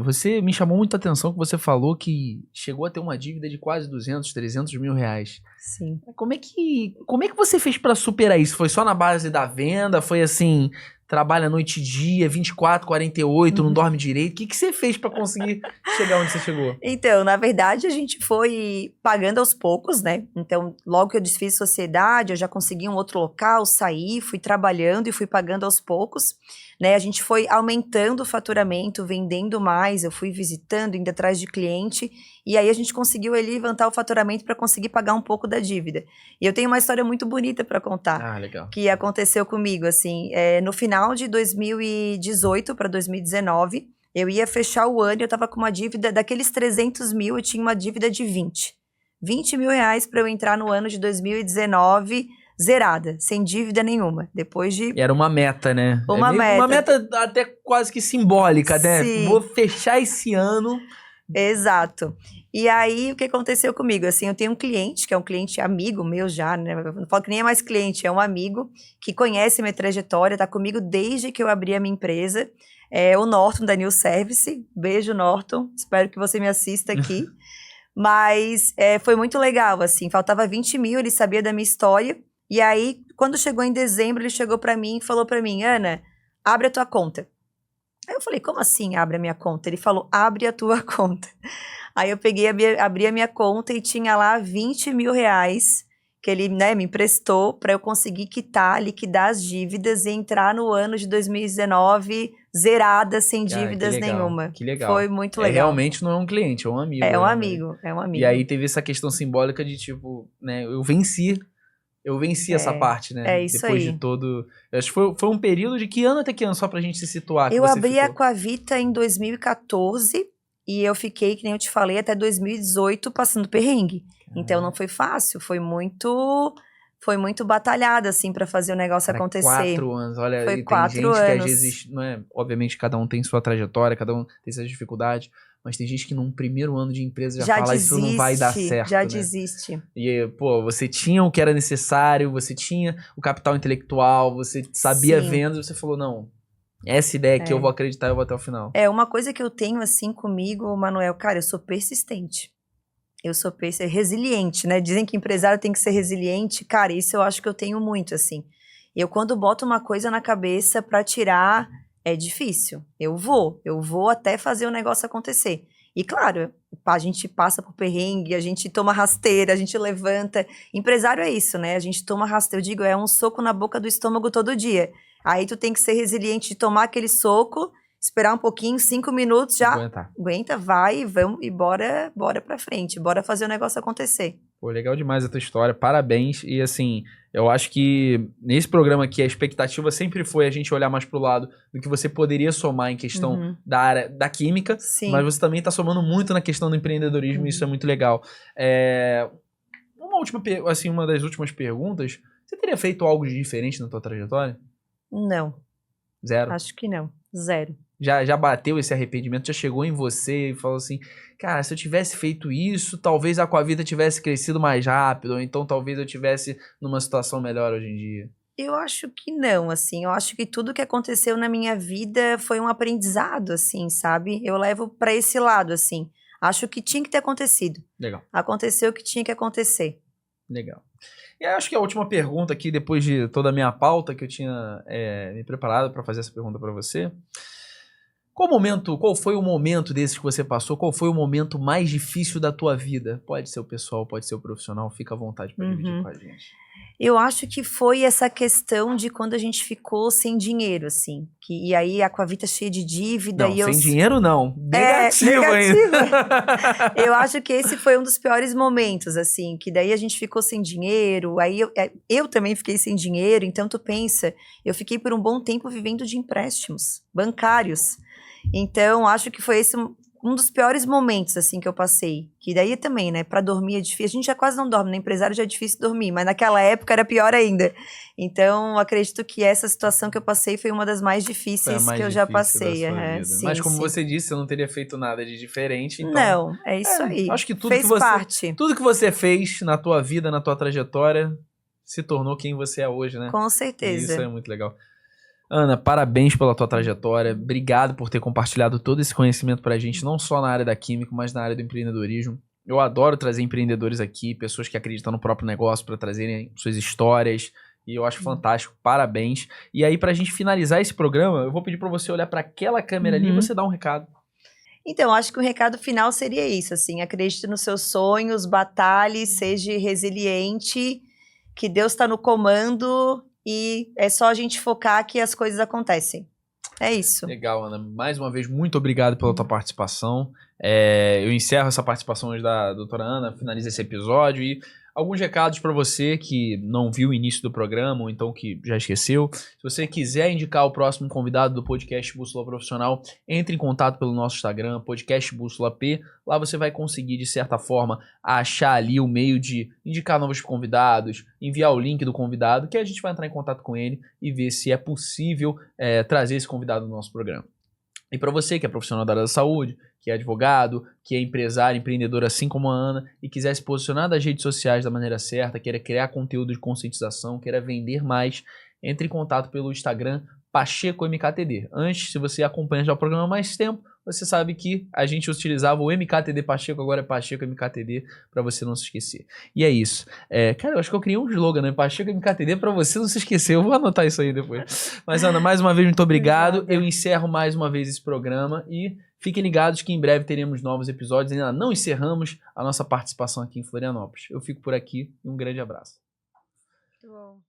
você me chamou muita atenção que você falou que chegou a ter uma dívida de quase 200, 300 mil reais. Sim. Como é que você fez pra superar isso? Foi só na base da venda? Foi assim, trabalha noite e dia, 24, 48, não dorme direito? O que você fez pra conseguir chegar onde você chegou? Então, na verdade, a gente foi pagando aos poucos, né? Então, logo que eu desfiz sociedade, eu já consegui um outro local, saí, fui trabalhando e fui pagando aos poucos, né? A gente foi aumentando o faturamento, vendendo mais, eu fui visitando, indo atrás de cliente, e aí a gente conseguiu ali levantar o faturamento para conseguir pagar um pouco da dívida. E eu tenho uma história muito bonita para contar. Ah, legal. Que aconteceu comigo, assim, no final de 2018 para 2019, eu ia fechar o ano e eu tava com uma dívida, daqueles 300 mil, eu tinha uma dívida de 20 mil reais para eu entrar no ano de 2019 zerada, sem dívida nenhuma, depois de... E era uma meta, né? Uma meta. Uma meta até quase que simbólica, né? Sim. Vou fechar esse ano... Exato. E aí, o que aconteceu comigo? Assim, eu tenho um cliente, que é um cliente amigo meu já, né? Eu não falo que nem é mais cliente, é um amigo que conhece minha trajetória, tá comigo desde que eu abri a minha empresa. É o Norton, da New Service. Beijo, Norton. Espero que você me assista aqui. Mas foi muito legal, assim. Faltava 20 mil, ele sabia da minha história. E aí, quando chegou em dezembro, ele chegou pra mim e falou pra mim, Ana, abre a tua conta. Aí eu falei, como assim abre a minha conta? Ele falou, abre a tua conta. Aí eu peguei, abri a minha conta e tinha lá 20 mil reais que ele, né, me emprestou para eu conseguir quitar, liquidar as dívidas e entrar no ano de 2019 zerada, sem dívidas nenhuma. Que legal. Foi muito legal. Realmente não é um cliente, é um amigo. É um realmente. amigo, é um amigo. E aí teve essa questão simbólica de tipo, né, eu venci essa parte, né? É isso Depois aí. de todo... Eu acho que foi um período de que ano até que ano, só pra gente se situar? Que Eu você abri ficou? a Aquavita em 2014 e eu fiquei, que nem eu te falei, até 2018 passando perrengue. Então não foi fácil, foi muito batalhada, assim, pra fazer o negócio acontecer. 4 anos, olha, Foi e tem 4 gente que às anos. vezes, não é, obviamente cada um tem sua trajetória, cada um tem suas dificuldades, mas tem gente que num primeiro ano de empresa já fala, isso não vai dar certo, já né? desiste. E, pô, você tinha o que era necessário, você tinha o capital intelectual, você sabia Sim. vendas, você falou, não, essa ideia aqui eu vou acreditar, eu vou até o final. É, uma coisa que eu tenho, assim, comigo, Manuel, cara, eu sou persistente. Eu sou resiliente, né? Dizem que empresário tem que ser resiliente. Cara, isso eu acho que eu tenho muito, assim. Eu, quando boto uma coisa na cabeça pra tirar, é difícil. Eu vou até fazer o negócio acontecer. E claro, a gente passa por perrengue, a gente toma rasteira, a gente levanta. Empresário é isso, né? A gente toma rasteira. Eu digo, é um soco na boca do estômago todo dia. Aí tu tem que ser resiliente de tomar aquele soco, esperar um pouquinho, 5 minutos, já aguenta, vai, vamos e bora pra frente, bora fazer o negócio acontecer. Pô, legal demais a tua história, parabéns. E assim, eu acho que nesse programa aqui a expectativa sempre foi a gente olhar mais pro lado do que você poderia somar em questão da área da química, mas você também tá somando muito na questão do empreendedorismo e isso é muito legal. Uma das últimas perguntas, você teria feito algo de diferente na tua trajetória? Não. Zero? Acho que não. Zero. Já bateu esse arrependimento? Já chegou em você e falou assim, cara, se eu tivesse feito isso, talvez a Aquavita tivesse crescido mais rápido, ou então talvez eu tivesse numa situação melhor hoje em dia? Eu acho que não, assim, eu acho que tudo que aconteceu na minha vida foi um aprendizado, assim, sabe? Eu levo pra esse lado, assim. Acho que tinha que ter acontecido. Legal. Aconteceu o que tinha que acontecer. Legal. E acho que a última pergunta aqui, depois de toda a minha pauta que eu tinha me preparado para fazer essa pergunta para você. Qual foi o momento desses que você passou? Qual foi o momento mais difícil da tua vida? Pode ser o pessoal, pode ser o profissional, fica à vontade para dividir com a gente. Eu acho que foi essa questão de quando a gente ficou sem dinheiro, assim. E aí a Aquavita cheia de dívida. Não, sem dinheiro não. Negativo ainda. Eu acho que esse foi um dos piores momentos, assim. Que daí a gente ficou sem dinheiro. Aí eu também fiquei sem dinheiro. Então tu pensa, eu fiquei por um bom tempo vivendo de empréstimos bancários. Então acho que foi esse um dos piores momentos, assim, que eu passei. Que daí também, né, pra dormir é difícil. A gente já quase não dorme, né? Empresário já é difícil dormir, mas naquela época era pior ainda. Então, acredito que essa situação que eu passei foi uma das mais difíceis que eu já passei. Sim, mas como você disse, você não teria feito nada de diferente, então... Não, é isso aí. Acho que tudo tudo que você fez na tua vida, na tua trajetória, se tornou quem você é hoje, né? Com certeza. E isso é muito legal. Ana, parabéns pela tua trajetória, obrigado por ter compartilhado todo esse conhecimento pra gente, não só na área da química, mas na área do empreendedorismo. Eu adoro trazer empreendedores aqui, pessoas que acreditam no próprio negócio para trazerem suas histórias, e eu acho fantástico, parabéns. E aí, pra gente finalizar esse programa, eu vou pedir pra você olhar pra aquela câmera ali e você dar um recado. Então, acho que o recado final seria isso, assim, acredite nos seus sonhos, batalhe, seja resiliente, que Deus tá no comando. E é só a gente focar que as coisas acontecem. É isso. Legal, Ana. Mais uma vez, muito obrigado pela tua participação. Eu encerro essa participação hoje da doutora Ana, finalizo esse episódio e alguns recados para você que não viu o início do programa ou então que já esqueceu. Se você quiser indicar o próximo convidado do podcast Bússola Profissional, entre em contato pelo nosso Instagram, podcast Bússola P. Lá você vai conseguir, de certa forma, achar ali o meio de indicar novos convidados, enviar o link do convidado, que a gente vai entrar em contato com ele e ver se é possível trazer esse convidado no nosso programa. E para você que é profissional da área da saúde, que é advogado, que é empresário, empreendedor assim como a Ana e quiser se posicionar das redes sociais da maneira certa, queira criar conteúdo de conscientização, queira vender mais, entre em contato pelo Instagram Pacheco MKTD. Antes, se você acompanha já o programa há mais tempo, você sabe que a gente utilizava o MKTD Pacheco, agora é Pacheco MKTD, para você não se esquecer. E é isso. Cara, eu acho que eu criei um slogan, né? Pacheco MKTD para você não se esquecer. Eu vou anotar isso aí depois. Mas, Ana, mais uma vez, muito obrigado. Obrigada. Eu encerro mais uma vez esse programa e fiquem ligados que em breve teremos novos episódios. Ainda não encerramos a nossa participação aqui em Florianópolis. Eu fico por aqui e um grande abraço. Muito bom.